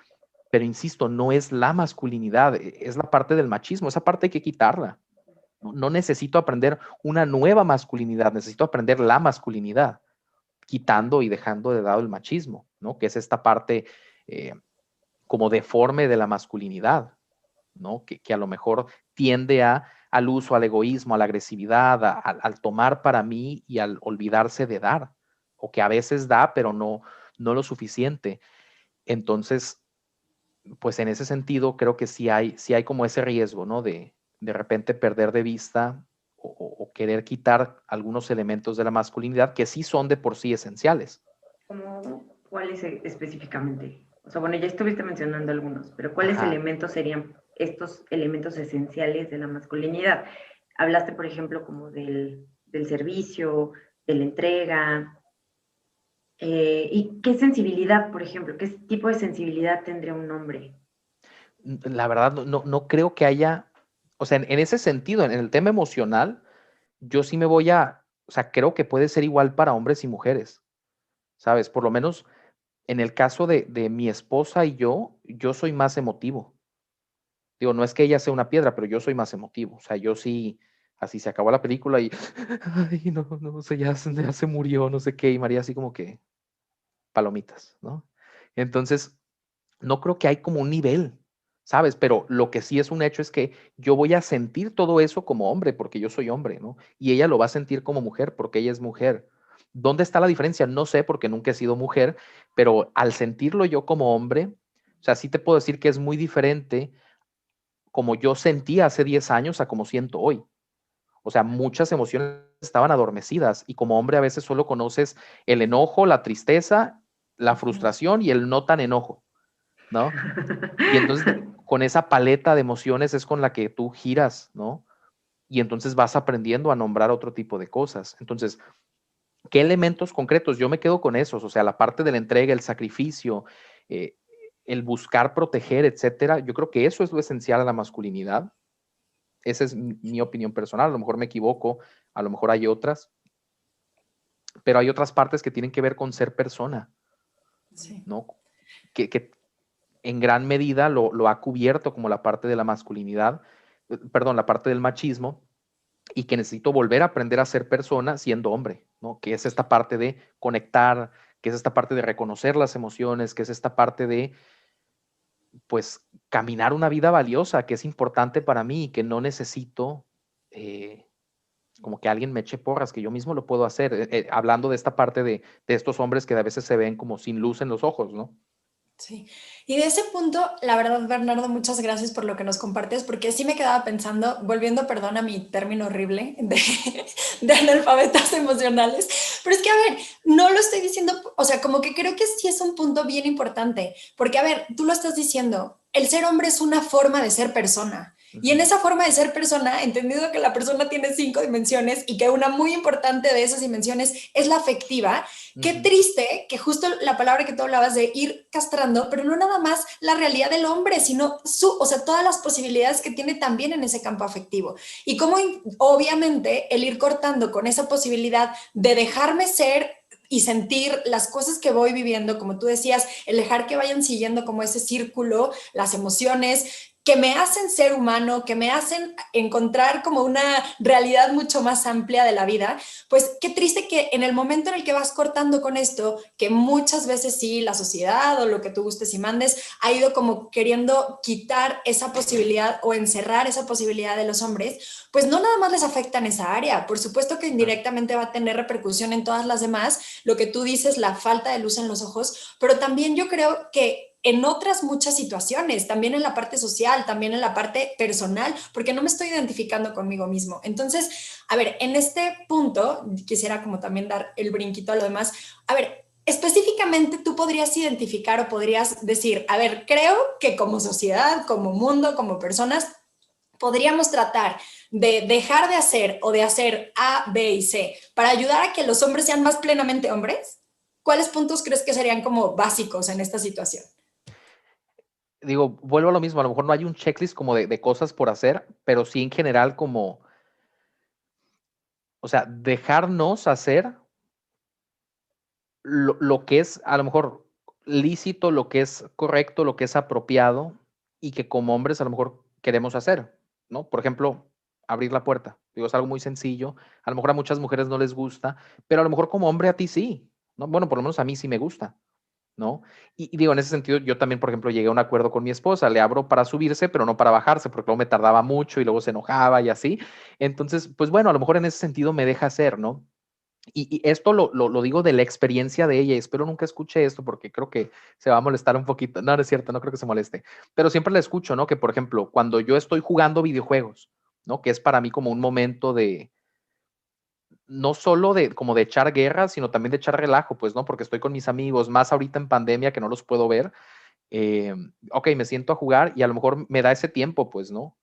pero insisto, no es la masculinidad, es la parte del machismo, esa parte hay que quitarla. No necesito aprender una nueva masculinidad, necesito aprender la masculinidad, quitando y dejando de lado el machismo, ¿no? Que es esta parte eh, como deforme de la masculinidad, ¿no? Que a lo mejor tiende al uso, al egoísmo, a la agresividad, al tomar para mí y al olvidarse de dar, o que a veces da, pero no lo suficiente. Entonces, pues en ese sentido creo que sí hay como ese riesgo, ¿no? De repente perder de vista o querer quitar algunos elementos de la masculinidad que sí son de por sí esenciales. ¿Cómo, cuáles específicamente? O sea, bueno, ya estuviste mencionando algunos, pero ¿cuáles Ajá. elementos serían estos elementos esenciales de la masculinidad? Hablaste, por ejemplo, como del servicio, de la entrega. ¿Y qué sensibilidad, por ejemplo? ¿Qué tipo de sensibilidad tendría un hombre? La verdad, no creo que haya, o sea, en ese sentido, en el tema emocional, yo sí me voy o sea, creo que puede ser igual para hombres y mujeres, ¿sabes? Por lo menos en el caso de mi esposa y yo soy más emotivo. Digo, no es que ella sea una piedra, pero yo soy más emotivo. O sea, yo sí, así se acabó la película y, ay, no, o sea, ya se murió, no sé qué, y María así como que palomitas, ¿no? Entonces, no creo que hay como un nivel, ¿sabes? Pero lo que sí es un hecho es que yo voy a sentir todo eso como hombre, porque yo soy hombre, ¿no? Y ella lo va a sentir como mujer, porque ella es mujer. ¿Dónde está la diferencia? No sé, porque nunca he sido mujer, pero al sentirlo yo como hombre, o sea, sí te puedo decir que es muy diferente como yo sentía hace 10 años a como siento hoy. O sea, muchas emociones estaban adormecidas y como hombre a veces solo conoces el enojo, la tristeza, la frustración y el no tan enojo, ¿no? Y entonces con esa paleta de emociones es con la que tú giras, ¿no? Y entonces vas aprendiendo a nombrar otro tipo de cosas. Entonces, ¿qué elementos concretos? Yo me quedo con esos, o sea, la parte de la entrega, el sacrificio, eh, el buscar proteger, etcétera. Yo creo que eso es lo esencial a la masculinidad. Esa es mi opinión personal. A lo mejor me equivoco, a lo mejor hay otras, pero hay otras partes que tienen que ver con ser persona, Sí. ¿no? Que en gran medida lo ha cubierto como la parte de la masculinidad, perdón, la parte del machismo, y que necesito volver a aprender a ser persona siendo hombre, ¿no? Que es esta parte de conectar, que es esta parte de reconocer las emociones, que es esta parte de, pues, caminar una vida valiosa, que es importante para mí y que no necesito como que alguien me eche porras, que yo mismo lo puedo hacer, hablando de esta parte de estos hombres que a veces se ven como sin luz en los ojos, ¿no? Sí, y de ese punto, la verdad, Bernardo, muchas gracias por lo que nos compartes, porque sí me quedaba pensando, volviendo, perdón, a mi término horrible de analfabetas emocionales, pero es que, a ver, no lo estoy diciendo, o sea, como que creo que sí es un punto bien importante, porque, a ver, tú lo estás diciendo, el ser hombre es una forma de ser persona. Y en esa forma de ser persona, entendido que la persona tiene 5 dimensiones y que una muy importante de esas dimensiones es la afectiva, qué triste que justo la palabra que tú hablabas de ir castrando, pero no nada más la realidad del hombre, sino o sea, todas las posibilidades que tiene también en ese campo afectivo. Y cómo obviamente el ir cortando con esa posibilidad de dejarme ser y sentir las cosas que voy viviendo, como tú decías, el dejar que vayan siguiendo como ese círculo, las emociones que me hacen ser humano, que me hacen encontrar como una realidad mucho más amplia de la vida, pues qué triste que en el momento en el que vas cortando con esto, que muchas veces sí, la sociedad o lo que tú gustes y mandes ha ido como queriendo quitar esa posibilidad o encerrar esa posibilidad de los hombres, pues no nada más les afecta en esa área, por supuesto que indirectamente va a tener repercusión en todas las demás, lo que tú dices, la falta de luz en los ojos, pero también yo creo que en otras muchas situaciones, también en la parte social, también en la parte personal, porque no me estoy identificando conmigo mismo. Entonces, a ver, en este punto, quisiera como también dar el brinquito a lo demás. A ver, específicamente tú podrías identificar o podrías decir, a ver, creo que como sociedad, como mundo, como personas, podríamos tratar de dejar de hacer o de hacer A, B y C para ayudar a que los hombres sean más plenamente hombres. ¿Cuáles puntos crees que serían como básicos en esta situación? Digo, vuelvo a lo mismo, a lo mejor no hay un checklist como de cosas por hacer, pero sí en general como, o sea, dejarnos hacer lo que es a lo mejor lícito, lo que es correcto, lo que es apropiado y que como hombres a lo mejor queremos hacer, ¿no? Por ejemplo, abrir la puerta. Digo, es algo muy sencillo. A lo mejor a muchas mujeres no les gusta, pero a lo mejor como hombre a ti sí, ¿no? Bueno, por lo menos a mí sí me gusta, ¿no? Y digo, en ese sentido, yo también, por ejemplo, llegué a un acuerdo con mi esposa, le abro para subirse, pero no para bajarse, porque luego me tardaba mucho y luego se enojaba y así. Entonces, pues bueno, a lo mejor en ese sentido me deja hacer, ¿no? Y esto lo digo de la experiencia de ella, y espero nunca escuche esto porque creo que se va a molestar un poquito. No, no es cierto, no creo que se moleste, pero siempre la escucho, ¿no? Que por ejemplo, cuando yo estoy jugando videojuegos, ¿no? Que es para mí como un momento de, no solo de como de echar guerra, sino también de echar relajo, pues, ¿no? Porque estoy con mis amigos, más ahorita en pandemia que no los puedo ver. eh, ok, me siento a jugar y a lo mejor me da ese tiempo, pues, ¿no?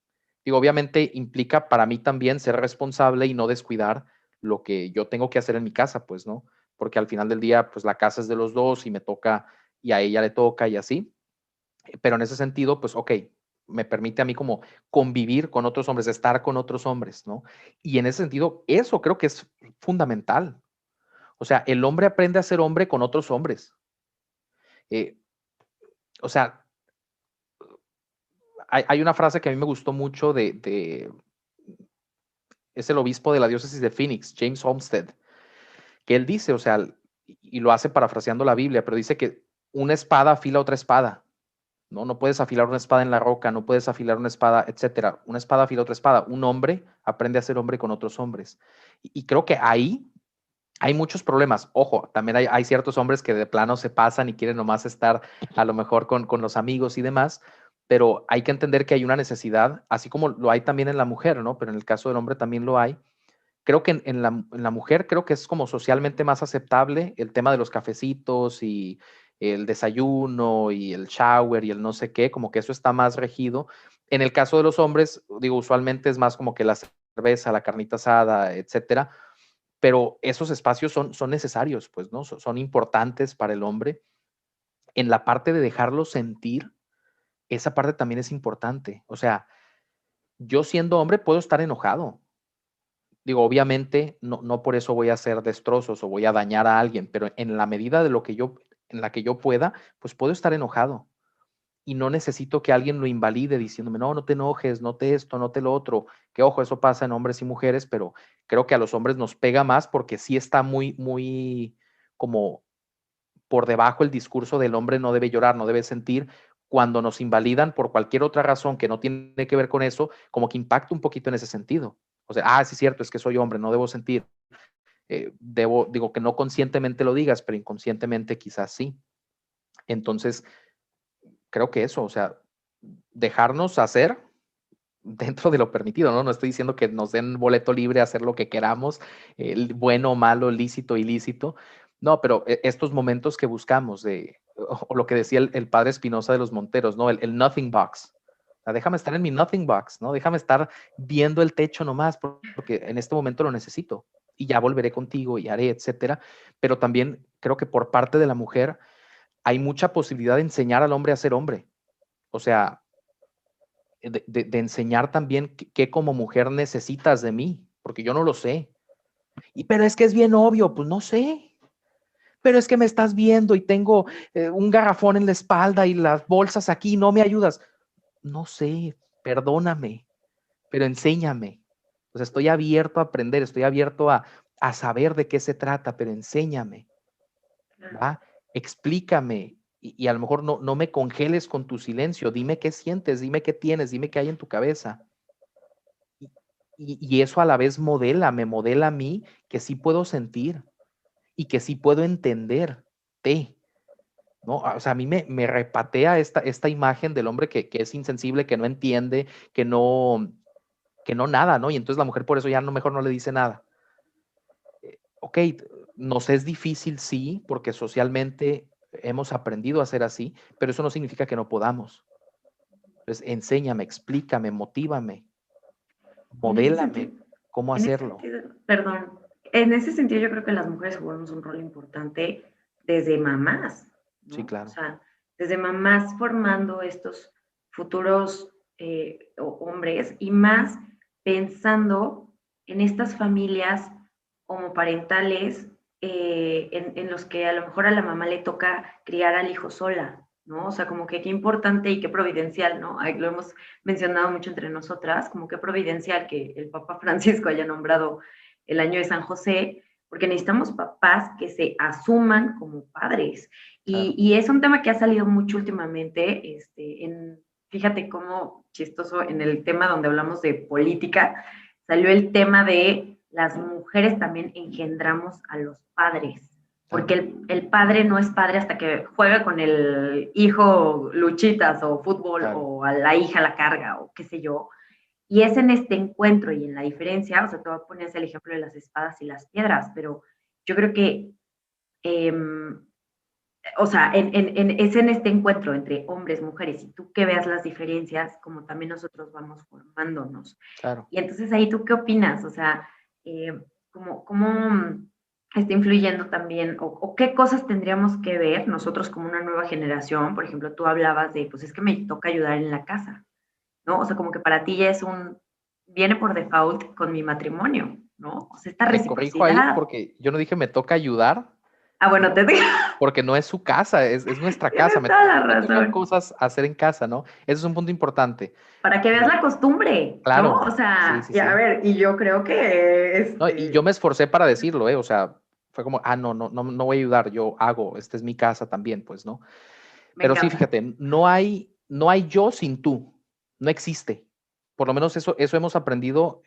Digo, obviamente implica para mí también ser responsable y no descuidar lo que yo tengo que hacer en mi casa, pues, ¿no? Porque al final del día, pues la casa es de los dos y me toca y a ella le toca y así. Pero en ese sentido, pues, ok, me permite a mí como convivir con otros hombres, estar con otros hombres, ¿no? Y en ese sentido, eso creo que es fundamental. O sea, el hombre aprende a ser hombre con otros hombres. Eh, o sea, hay una frase que a mí me gustó mucho es el obispo de la diócesis de Phoenix, James Olmsted, que él dice, o sea, y lo hace parafraseando la Biblia, pero dice que una espada afila otra espada, ¿no? No puedes afilar una espada en la roca, no puedes afilar una espada, etcétera. Una espada afila otra espada. Un hombre aprende a ser hombre con otros hombres. Y creo que ahí hay muchos problemas. Ojo, también hay ciertos hombres que de plano se pasan y quieren nomás estar a lo mejor con los amigos y demás, pero hay que entender que hay una necesidad, así como lo hay también en la mujer, ¿no? Pero en el caso del hombre también lo hay. Creo que en la mujer creo que es como socialmente más aceptable el tema de los cafecitos y el desayuno y el shower y el no sé qué, como que eso está más regido. En el caso de los hombres, digo, usualmente es más como que la cerveza, la carnita asada, etcétera, pero esos espacios son necesarios, pues, ¿no? Son importantes para el hombre. En la parte de dejarlo sentir, esa parte también es importante. O sea, yo siendo hombre puedo estar enojado. Digo, obviamente no por eso voy a hacer destrozos o voy a dañar a alguien, pero en la medida de lo que yo, en la que yo pueda, pues puedo estar enojado. y no necesito que alguien lo invalide diciéndome, no, no te enojes, no te esto, no te lo otro, que ojo, eso pasa en hombres y mujeres, pero creo que a los hombres nos pega más porque sí está muy, muy como por debajo el discurso del hombre no debe llorar, no debe sentir. Cuando nos invalidan por cualquier otra razón que no tiene que ver con eso, como que impacta un poquito en ese sentido. O sea, sí es cierto, es que soy hombre, no debo sentir. Digo que no conscientemente lo digas, pero inconscientemente quizás sí. Entonces, creo que eso, o sea, dejarnos hacer dentro de lo permitido, ¿no? No estoy diciendo que nos den boleto libre a hacer lo que queramos, bueno o malo, lícito, ilícito. No, pero estos momentos que buscamos o lo que decía el padre Espinosa de los Monteros, ¿no? El nothing box. O sea, déjame estar en mi nothing box, ¿no? Déjame estar viendo el techo nomás, porque en este momento lo necesito y ya volveré contigo y haré, etcétera. Pero también creo que por parte de la mujer hay mucha posibilidad de enseñar al hombre a ser hombre. O sea, de enseñar también qué como mujer necesitas de mí, porque yo no lo sé. Pero es que es bien obvio, pues no sé. Pero es que me estás viendo y tengo un garrafón en la espalda y las bolsas aquí, no me ayudas. No sé, perdóname, pero enséñame. O sea, estoy abierto a aprender, estoy abierto a saber de qué se trata, pero enséñame, ¿va? Explícame. Y a lo mejor no me congeles con tu silencio, dime qué sientes, dime qué tienes, dime qué hay en tu cabeza. Y eso a la vez me modela a mí que sí puedo sentir y que sí puedo entenderte, ¿no? O sea, a mí me repatea esta imagen del hombre que es insensible, que no entiende, que no nada, ¿no? Y entonces la mujer por eso ya mejor no le dice nada. Ok, nos es difícil, sí, porque socialmente hemos aprendido a ser así, pero eso no significa que no podamos. Entonces, enséñame, explícame, motívame, En ese modélame sentido, cómo en ese hacerlo. sentido, perdón, en ese sentido yo creo que las mujeres jugamos un rol importante desde mamás, Sí, ¿no? O claro. sea, desde mamás formando estos futuros hombres y más pensando en estas familias homoparentales en los que a lo mejor a la mamá le toca criar al hijo sola, ¿no? O sea, como que qué importante y qué providencial, ¿no? Ahí lo hemos mencionado mucho entre nosotras, como qué providencial que el Papa Francisco haya nombrado el año de San José, porque necesitamos papás que se asuman como padres. Claro. Y es un tema que ha salido mucho últimamente, fíjate cómo chistoso, en el tema donde hablamos de política, salió el tema de las mujeres también engendramos a los padres, porque el padre no es padre hasta que juega con el hijo luchitas o fútbol Claro. o a la hija la carga o qué sé yo. Y es en este encuentro y en la diferencia, o sea, te voy a poner el ejemplo de las espadas y las piedras, pero yo creo que, o sea, es en este encuentro entre hombres, mujeres, y tú que veas las diferencias, como también nosotros vamos formándonos. Claro. Y entonces ahí tú qué opinas, o sea, ¿cómo está influyendo también, o qué cosas tendríamos que ver nosotros como una nueva generación? Por ejemplo, tú hablabas de, pues es que me toca ayudar en la casa, ¿no? O sea, como que para ti ya viene por default con mi matrimonio, ¿no? O sea, esta Te corrijo ahí reciprocidad. porque yo no dije me toca ayudar, Ah, bueno, te digo, porque no es su casa, es nuestra casa. tienes toda la Me tocan razón. cosas a hacer en casa, ¿no? Ese es un punto importante. Para que veas la costumbre, ¿no? Claro, O sí, sea, sí, y a sí. ver, y yo creo que No, y yo me esforcé para decirlo, ¿eh? O sea, fue como, no voy a ayudar, yo hago, esta es mi casa también, pues, ¿no? me Pero sí, encanta. fíjate, no hay yo sin tú, no existe. Por lo menos eso hemos aprendido.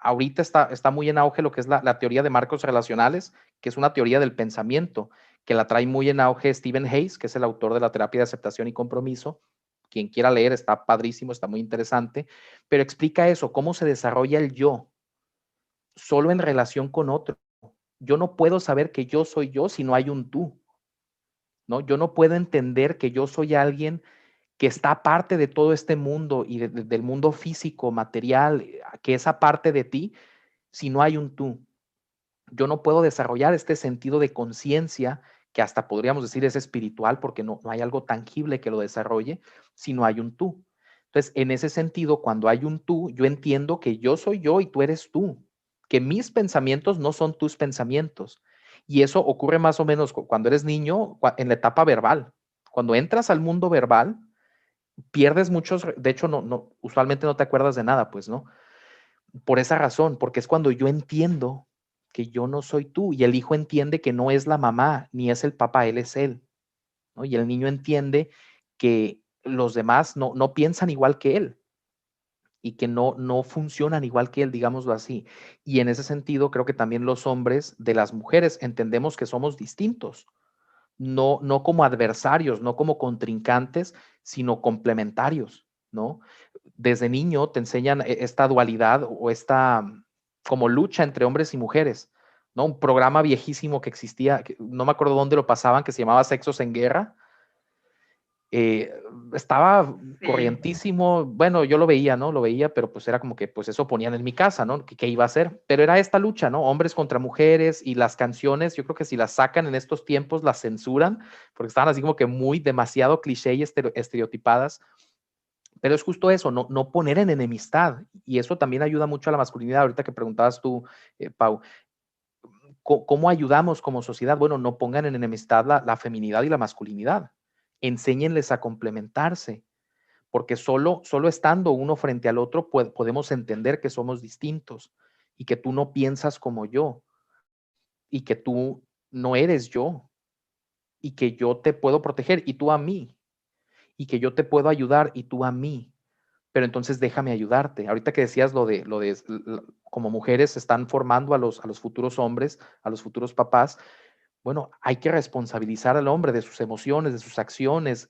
Ahorita está muy en auge lo que es la teoría de marcos relacionales, que es una teoría del pensamiento, que la trae muy en auge Stephen Hayes, que es el autor de la terapia de aceptación y compromiso. Quien quiera leer, está padrísimo, está muy interesante, pero explica eso, cómo se desarrolla el yo, solo en relación con otro. Yo no puedo saber que yo soy yo si no hay un tú, ¿no? Yo no puedo entender que yo soy alguien que está aparte de todo este mundo y del mundo físico, material, que es aparte de ti, si no hay un tú. Yo no puedo desarrollar este sentido de conciencia, que hasta podríamos decir es espiritual, porque no hay algo tangible que lo desarrolle, si no hay un tú. Entonces, en ese sentido, cuando hay un tú, yo entiendo que yo soy yo y tú eres tú, que mis pensamientos no son tus pensamientos. Y eso ocurre más o menos cuando eres niño, en la etapa verbal. Cuando entras al mundo verbal, pierdes muchos, de hecho, usualmente no te acuerdas de nada, pues, ¿no? Por esa razón, porque es cuando yo entiendo que yo no soy tú y el hijo entiende que no es la mamá ni es el papá, él es él, ¿no? Y el niño entiende que los demás no piensan igual que él y que no funcionan igual que él, digámoslo así. Y en ese sentido, creo que también los hombres de las mujeres entendemos que somos distintos, no como adversarios, no como contrincantes, sino complementarios, ¿no? Desde niño te enseñan esta dualidad o esta como lucha entre hombres y mujeres, ¿no? Un programa viejísimo que existía, no me acuerdo dónde lo pasaban, que se llamaba Sexos en Guerra. eh, Estaba Sí. corrientísimo, bueno, yo lo veía, ¿no? Lo veía, pero pues era como que pues eso ponían en mi casa, ¿no? ¿Qué iba a hacer? Pero era esta lucha, ¿no? Hombres contra mujeres y las canciones, yo creo que si las sacan en estos tiempos, las censuran, porque estaban así como que muy demasiado cliché y estereotipadas, pero es justo eso, no poner en enemistad, y eso también ayuda mucho a la masculinidad. Ahorita que preguntabas tú, Pau, ¿cómo ayudamos como sociedad? Bueno, no pongan en enemistad la feminidad y la masculinidad, enséñenles a complementarse, porque solo estando uno frente al otro podemos entender que somos distintos y que tú no piensas como yo y que tú no eres yo y que yo te puedo proteger y tú a mí y que yo te puedo ayudar y tú a mí. Pero entonces déjame ayudarte. Ahorita que decías como mujeres se están formando a los futuros hombres, a los futuros papás, bueno, hay que responsabilizar al hombre de sus emociones, de sus acciones,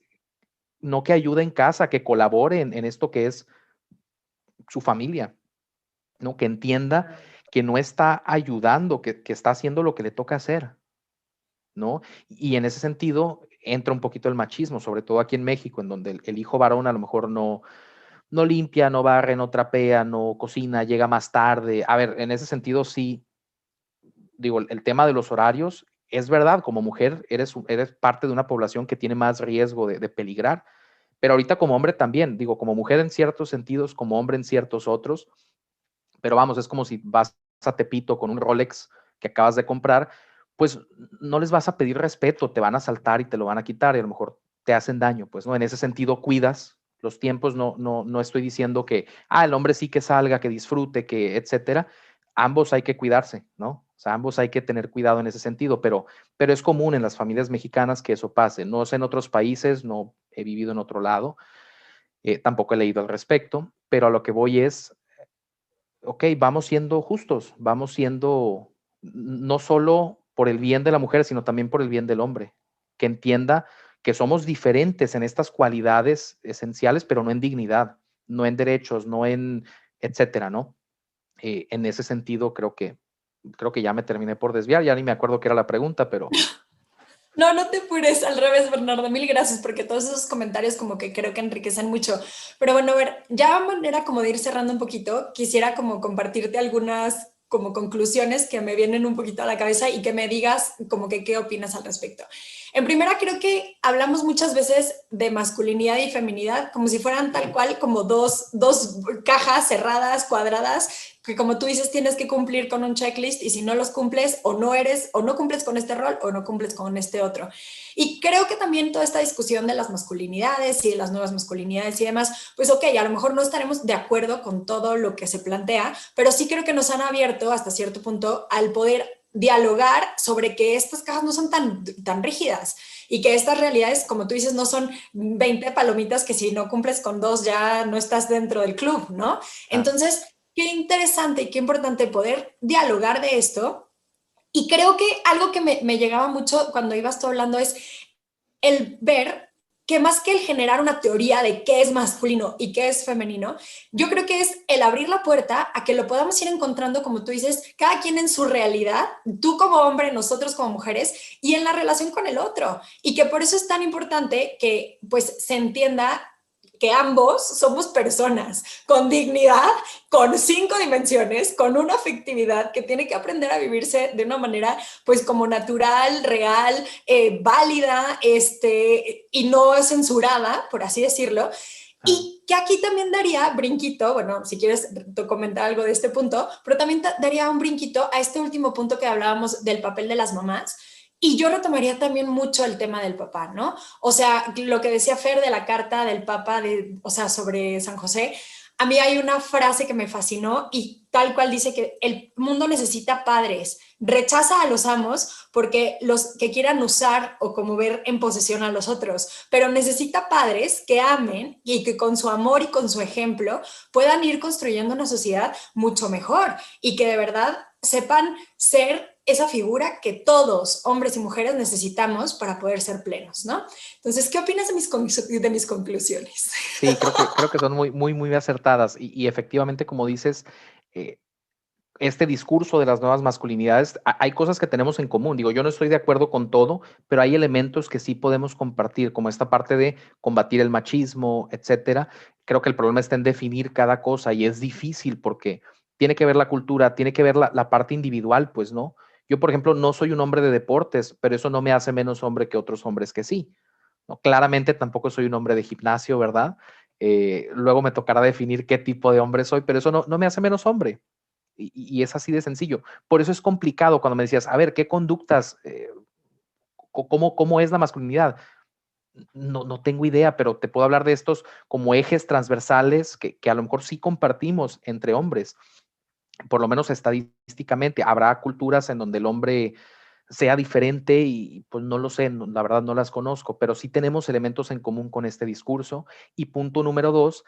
no que ayude en casa, que colabore en esto que es su familia, ¿no? Que entienda que no está ayudando, que está haciendo lo que le toca hacer, ¿no? Y en ese sentido entra un poquito el machismo, sobre todo aquí en México, en donde el hijo varón a lo mejor no limpia, no barre, no trapea, no cocina, llega más tarde. A ver, en ese sentido sí, digo, el tema de los horarios, es verdad, como mujer eres parte de una población que tiene más riesgo de peligrar, pero ahorita como hombre también, digo, como mujer en ciertos sentidos, como hombre en ciertos otros, pero vamos, es como si vas a Tepito con un Rolex que acabas de comprar, pues no les vas a pedir respeto, te van a saltar y te lo van a quitar y a lo mejor te hacen daño, pues, ¿no? En ese sentido cuidas los tiempos, no estoy diciendo que, el hombre sí que salga, que disfrute, que etcétera. Ambos hay que cuidarse, ¿no? O sea, ambos hay que tener cuidado en ese sentido, pero es común en las familias mexicanas que eso pase. No sé en otros países, no he vivido en otro lado, tampoco he leído al respecto, pero a lo que voy es, ok, vamos siendo justos, vamos siendo no solo por el bien de la mujer, sino también por el bien del hombre, que entienda que somos diferentes en estas cualidades esenciales, pero no en dignidad, no en derechos, no en etcétera, ¿no? En ese sentido, creo que ya me terminé por desviar, ya ni me acuerdo qué era la pregunta, pero No, no te apures, al revés, Bernardo, mil gracias, porque todos esos comentarios como que creo que enriquecen mucho. Pero bueno, a ver, ya a manera como de ir cerrando un poquito, quisiera como compartirte algunas como conclusiones que me vienen un poquito a la cabeza y que me digas como que qué opinas al respecto. En primera, creo que hablamos muchas veces de masculinidad y feminidad como si fueran tal cual como dos cajas cerradas, cuadradas, que como tú dices tienes que cumplir con un checklist y si no los cumples o no eres o no cumples con este rol o no cumples con este otro. Y creo que también toda esta discusión de las masculinidades y de las nuevas masculinidades y demás, pues ok, a lo mejor no estaremos de acuerdo con todo lo que se plantea, pero sí creo que nos han abierto hasta cierto punto al poder dialogar sobre que estas cajas no son tan rígidas y que estas realidades, como tú dices, no son 20 palomitas que si no cumples con dos ya no estás dentro del club, ¿no? claro. Entonces, qué interesante y qué importante poder dialogar de esto. Y creo que algo que me llegaba mucho cuando ibas tú hablando es el ver que más que el generar una teoría de qué es masculino y qué es femenino, yo creo que es el abrir la puerta a que lo podamos ir encontrando, como tú dices, cada quien en su realidad, tú como hombre, nosotros como mujeres, y en la relación con el otro. Y que por eso es tan importante que pues se entienda que ambos somos personas con dignidad, con 5 dimensiones, con una afectividad que tiene que aprender a vivirse de una manera pues como natural, real, válida, y no censurada, por así decirlo. Claro. Y que aquí también daría brinquito, bueno, si quieres comentar algo de este punto, pero también daría un brinquito a este último punto que hablábamos del papel de las mamás Y yo retomaría también mucho el tema del papá, ¿no? O sea, lo que decía Fer de la carta del Papa, o sea, sobre San José, a mí hay una frase que me fascinó y tal cual dice que el mundo necesita padres, rechaza a los amos porque los que quieran usar o como ver en posesión a los otros, pero necesita padres que amen y que con su amor y con su ejemplo puedan ir construyendo una sociedad mucho mejor y que de verdad sepan ser esa figura que todos, hombres y mujeres, necesitamos para poder ser plenos, ¿no? Entonces, ¿qué opinas de mis conclusiones? Sí, creo que son muy acertadas y efectivamente, como dices, eh, este discurso de las nuevas masculinidades, hay cosas que tenemos en común. Digo, yo no estoy de acuerdo con todo, pero hay elementos que sí podemos compartir, como esta parte de combatir el machismo, etcétera. Creo que el problema está en definir cada cosa y es difícil porque tiene que ver la cultura, tiene que ver la parte individual, pues, ¿no? Yo, por ejemplo, no soy un hombre de deportes, pero eso no me hace menos hombre que otros hombres que sí, ¿no? Claramente tampoco soy un hombre de gimnasio, ¿verdad? Luego me tocará definir qué tipo de hombre soy, pero eso no me hace menos hombre. Y es así de sencillo. Por eso es complicado cuando me decías, a ver, ¿qué conductas, cómo es la masculinidad? No tengo idea, pero te puedo hablar de estos como ejes transversales que a lo mejor sí compartimos entre hombres, por lo menos estadísticamente. Habrá culturas en donde el hombre sea diferente y pues no lo sé, la verdad no las conozco, pero sí tenemos elementos en común con este discurso. Y punto número dos,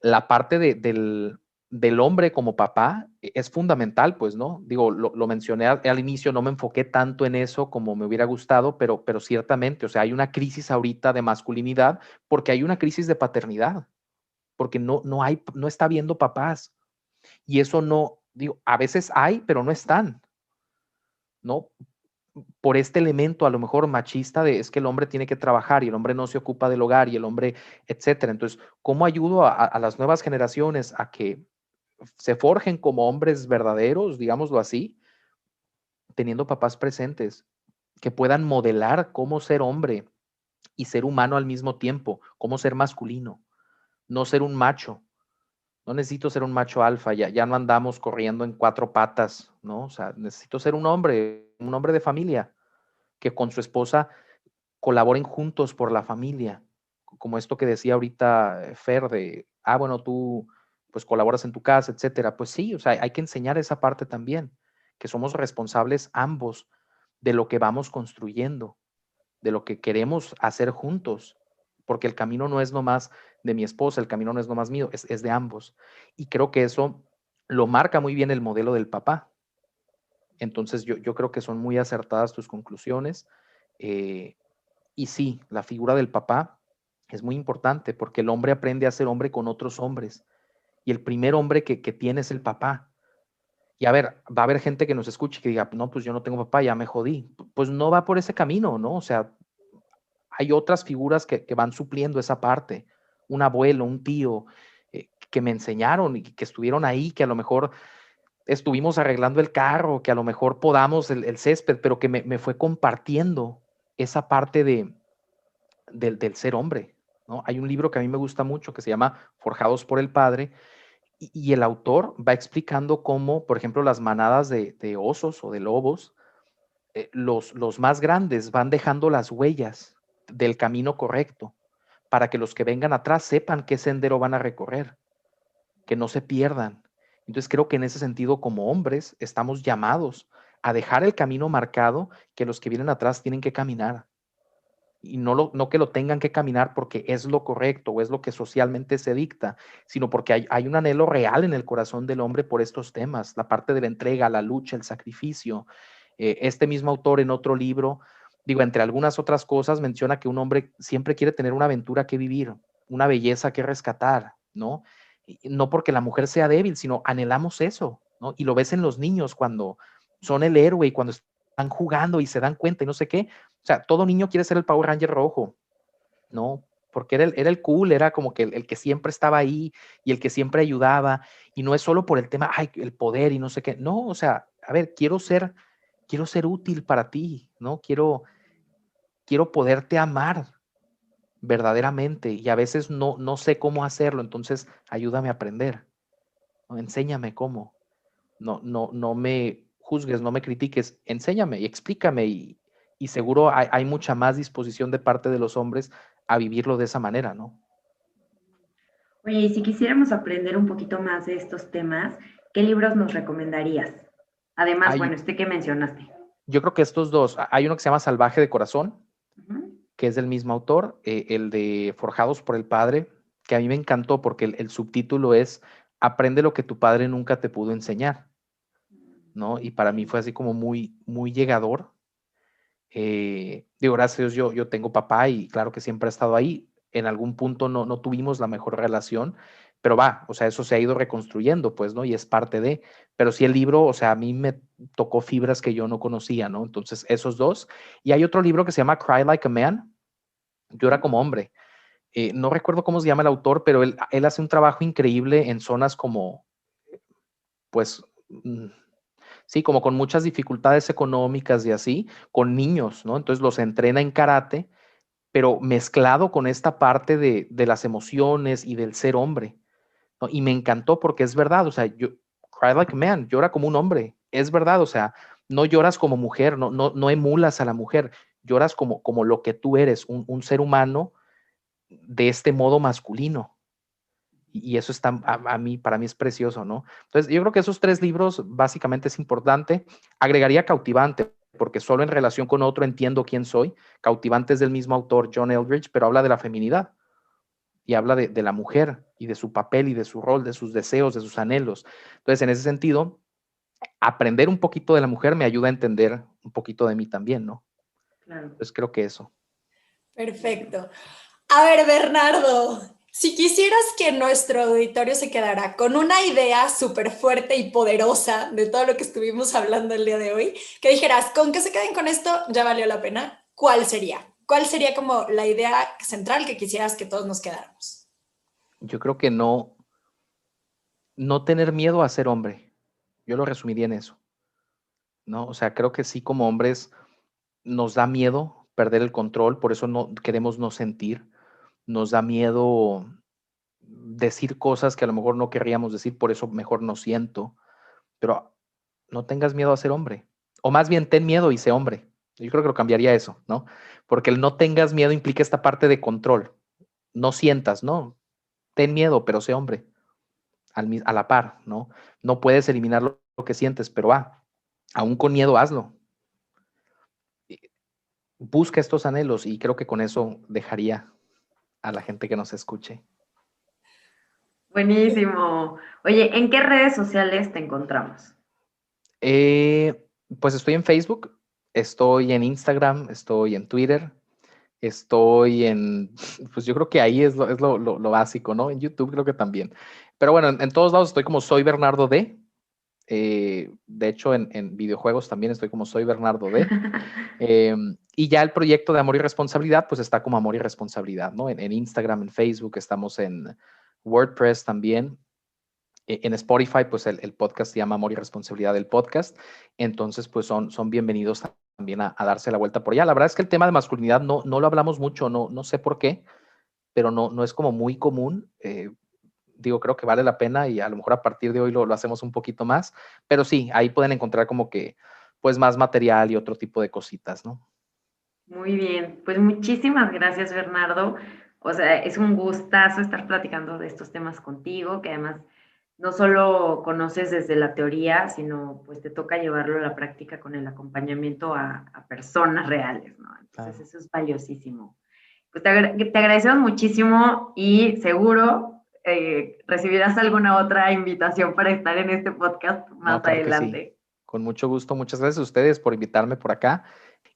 la parte del hombre como papá es fundamental, pues, ¿no? Digo, lo mencioné al inicio, no me enfoqué tanto en eso como me hubiera gustado, pero ciertamente, o sea, hay una crisis ahorita de masculinidad porque hay una crisis de paternidad, porque no está habiendo papás. Y eso no, digo, a veces hay, pero no están, ¿no? Por este elemento a lo mejor machista de es que el hombre tiene que trabajar y el hombre no se ocupa del hogar y el hombre, etcétera. Entonces, ¿cómo ayudo a las nuevas generaciones a que se forjen como hombres verdaderos, digámoslo así, teniendo papás presentes, que puedan modelar cómo ser hombre y ser humano al mismo tiempo, cómo ser masculino, no ser un macho? No necesito ser un macho alfa, ya no andamos corriendo en cuatro patas, ¿no? O sea, necesito ser un hombre de familia, que con su esposa colaboren juntos por la familia, como esto que decía ahorita Fer de, bueno, tú pues colaboras en tu casa, etcétera. Pues sí, o sea, hay que enseñar esa parte también, que somos responsables ambos de lo que vamos construyendo, de lo que queremos hacer juntos, porque el camino no es nomás de mi esposa, el camino no es nomás mío, es de ambos. Y creo que eso lo marca muy bien el modelo del papá. Entonces yo creo que son muy acertadas tus conclusiones. Eh, y sí, la figura del papá es muy importante porque el hombre aprende a ser hombre con otros hombres. Y el primer hombre que tiene es el papá. Y a ver, va a haber gente que nos escuche y que diga, no, pues yo no tengo papá, ya me jodí. Pues no va por ese camino, ¿no? O sea, hay otras figuras que van supliendo esa parte. Un abuelo, un tío, que me enseñaron y que estuvieron ahí, que a lo mejor estuvimos arreglando el carro, que a lo mejor podamos el césped, pero que me fue compartiendo esa parte del ser hombre, ¿no? Hay un libro que a mí me gusta mucho que se llama Forjados por el Padre y el autor va explicando cómo, por ejemplo, las manadas de osos o de lobos, los más grandes van dejando las huellas del camino correcto para que los que vengan atrás sepan qué sendero van a recorrer, que no se pierdan. Entonces creo que en ese sentido, como hombres, estamos llamados a dejar el camino marcado que los que vienen atrás tienen que caminar. Y no que lo tengan que caminar porque es lo correcto o es lo que socialmente se dicta, sino porque hay un anhelo real en el corazón del hombre por estos temas, la parte de la entrega, la lucha, el sacrificio. Este mismo autor en otro libro, digo, entre algunas otras cosas, menciona que un hombre siempre quiere tener una aventura que vivir, una belleza que rescatar, ¿no? Y no porque la mujer sea débil, sino anhelamos eso, ¿no? Y lo ves en los niños cuando son el héroe y cuando están jugando y se dan cuenta y no sé qué. O sea, todo niño quiere ser el Power Ranger rojo, ¿no? Porque era el cool, era como que el que siempre estaba ahí y el que siempre ayudaba. Y no es solo por el tema, ay, el poder y no sé qué. No, o sea, a ver, quiero ser útil para ti, ¿no? Quiero poderte amar verdaderamente y a veces no sé cómo hacerlo, entonces ayúdame a aprender, ¿no? Enséñame cómo. No me juzgues, no me critiques, enséñame y explícame y seguro hay mucha más disposición de parte de los hombres a vivirlo de esa manera, ¿no? Oye, y si quisiéramos aprender un poquito más de estos temas, ¿qué libros nos recomendarías? Además, bueno, este que mencionaste. Yo creo que estos dos, hay uno que se llama Salvaje de Corazón, Uh-huh. que es del mismo autor, el de Forjados por el Padre, que a mí me encantó porque el subtítulo es Aprende lo que tu padre nunca te pudo enseñar, ¿no? Y para mí fue así como muy, muy llegador. Digo, gracias a Dios, yo tengo papá y claro que siempre ha estado ahí. En algún punto no tuvimos la mejor relación, pero o sea, eso se ha ido reconstruyendo, pues, ¿no? Y es parte de, pero sí el libro, o sea, a mí me tocó fibras que yo no conocía, ¿no? Entonces, esos dos. Y hay otro libro que se llama Cry Like a Man, Llora como hombre. No recuerdo cómo se llama el autor, pero él hace un trabajo increíble en zonas como, pues, sí, como con muchas dificultades económicas y así, con niños, ¿no? Entonces los entrena en karate, pero mezclado con esta parte de las emociones y del ser hombre, ¿no? Y me encantó porque es verdad, o sea, cry like a man, llora como un hombre, es verdad, o sea, no lloras como mujer, no emulas a la mujer, lloras como lo que tú eres, un ser humano de este modo masculino. Y eso está, para mí es precioso, ¿no? Entonces, yo creo que esos tres libros básicamente es importante. Agregaría Cautivante, porque solo en relación con otro entiendo quién soy. Cautivante es del mismo autor, John Eldridge, pero habla de la feminidad y habla de la mujer y de su papel y de su rol, de sus deseos, de sus anhelos. Entonces, en ese sentido, aprender un poquito de la mujer me ayuda a entender un poquito de mí también, ¿no? Claro. Entonces, creo que eso. Perfecto. A ver, Bernardo, si quisieras que nuestro auditorio se quedara con una idea súper fuerte y poderosa de todo lo que estuvimos hablando el día de hoy, que dijeras, con que se queden con esto, ya valió la pena, ¿cuál sería? ¿Cuál sería como la idea central que quisieras que todos nos quedáramos? Yo creo que no tener miedo a ser hombre. Yo lo resumiría en eso, ¿no? O sea, creo que sí, como hombres nos da miedo perder el control, por eso no queremos no sentir, nos da miedo decir cosas que a lo mejor no querríamos decir, por eso mejor no siento, pero no tengas miedo a ser hombre, o más bien ten miedo y sé hombre. Yo creo que lo cambiaría eso, ¿no? Porque el no tengas miedo implica esta parte de control, no sientas, ¿no? Ten miedo, pero sé hombre, a la par, ¿no? No puedes eliminar lo que sientes, pero aún con miedo hazlo. Busca estos anhelos y creo que con eso dejaría a la gente que nos escuche. Buenísimo. Oye, ¿en qué redes sociales te encontramos? Pues estoy en Facebook, estoy en Instagram, estoy en Twitter, estoy pues yo creo que ahí es lo básico, ¿no? En YouTube creo que también. Pero bueno, en todos lados estoy como Soy Bernardo D. De hecho, en videojuegos también estoy como Soy Bernardo D. Y ya el proyecto de Amor y Responsabilidad, pues está como Amor y Responsabilidad, ¿no? En Instagram, en Facebook, estamos en WordPress también. En Spotify, pues el podcast se llama Amor y Responsabilidad del podcast. Entonces, pues son bienvenidos también a darse la vuelta por allá. La verdad es que el tema de masculinidad no lo hablamos mucho, no sé por qué, pero no es como muy común. Digo, creo que vale la pena y a lo mejor a partir de hoy lo hacemos un poquito más. Pero sí, ahí pueden encontrar como que pues más material y otro tipo de cositas, ¿no? Muy bien, pues muchísimas gracias, Bernardo. O sea, es un gustazo estar platicando de estos temas contigo, que además no solo conoces desde la teoría, sino pues te toca llevarlo a la práctica con el acompañamiento a personas reales, ¿no? Entonces eso es valiosísimo. Pues te agradecemos muchísimo y seguro recibirás alguna otra invitación para estar en este podcast más No, claro que adelante. sí. Con mucho gusto. Muchas gracias a ustedes por invitarme por acá.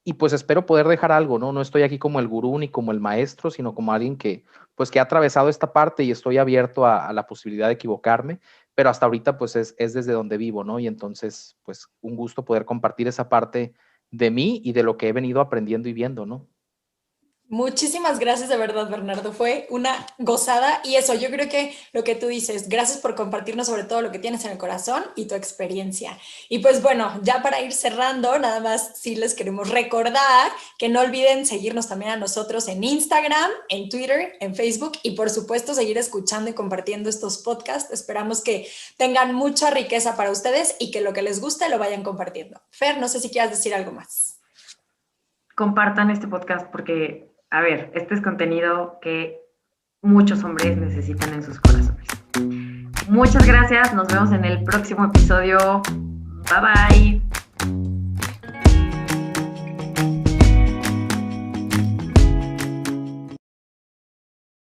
Y pues espero poder dejar algo, ¿no? No estoy aquí como el gurú ni como el maestro, sino como alguien que, pues, que ha atravesado esta parte y estoy abierto a la posibilidad de equivocarme, pero hasta ahorita, pues, es desde donde vivo, ¿no? Y entonces, pues, un gusto poder compartir esa parte de mí y de lo que he venido aprendiendo y viendo, ¿no? Muchísimas gracias de verdad, Bernardo. Fue una gozada y eso, yo creo que lo que tú dices, gracias por compartirnos sobre todo lo que tienes en el corazón y tu experiencia. Y pues bueno, ya para ir cerrando, nada más sí les queremos recordar que no olviden seguirnos también a nosotros en Instagram, en Twitter, en Facebook y por supuesto seguir escuchando y compartiendo estos podcasts. Esperamos que tengan mucha riqueza para ustedes y que lo que les guste lo vayan compartiendo. Fer, no sé si quieras decir algo más. compartan este podcast porque, a ver, este es contenido que muchos hombres necesitan en sus corazones. Muchas gracias, nos vemos en el próximo episodio. Bye bye.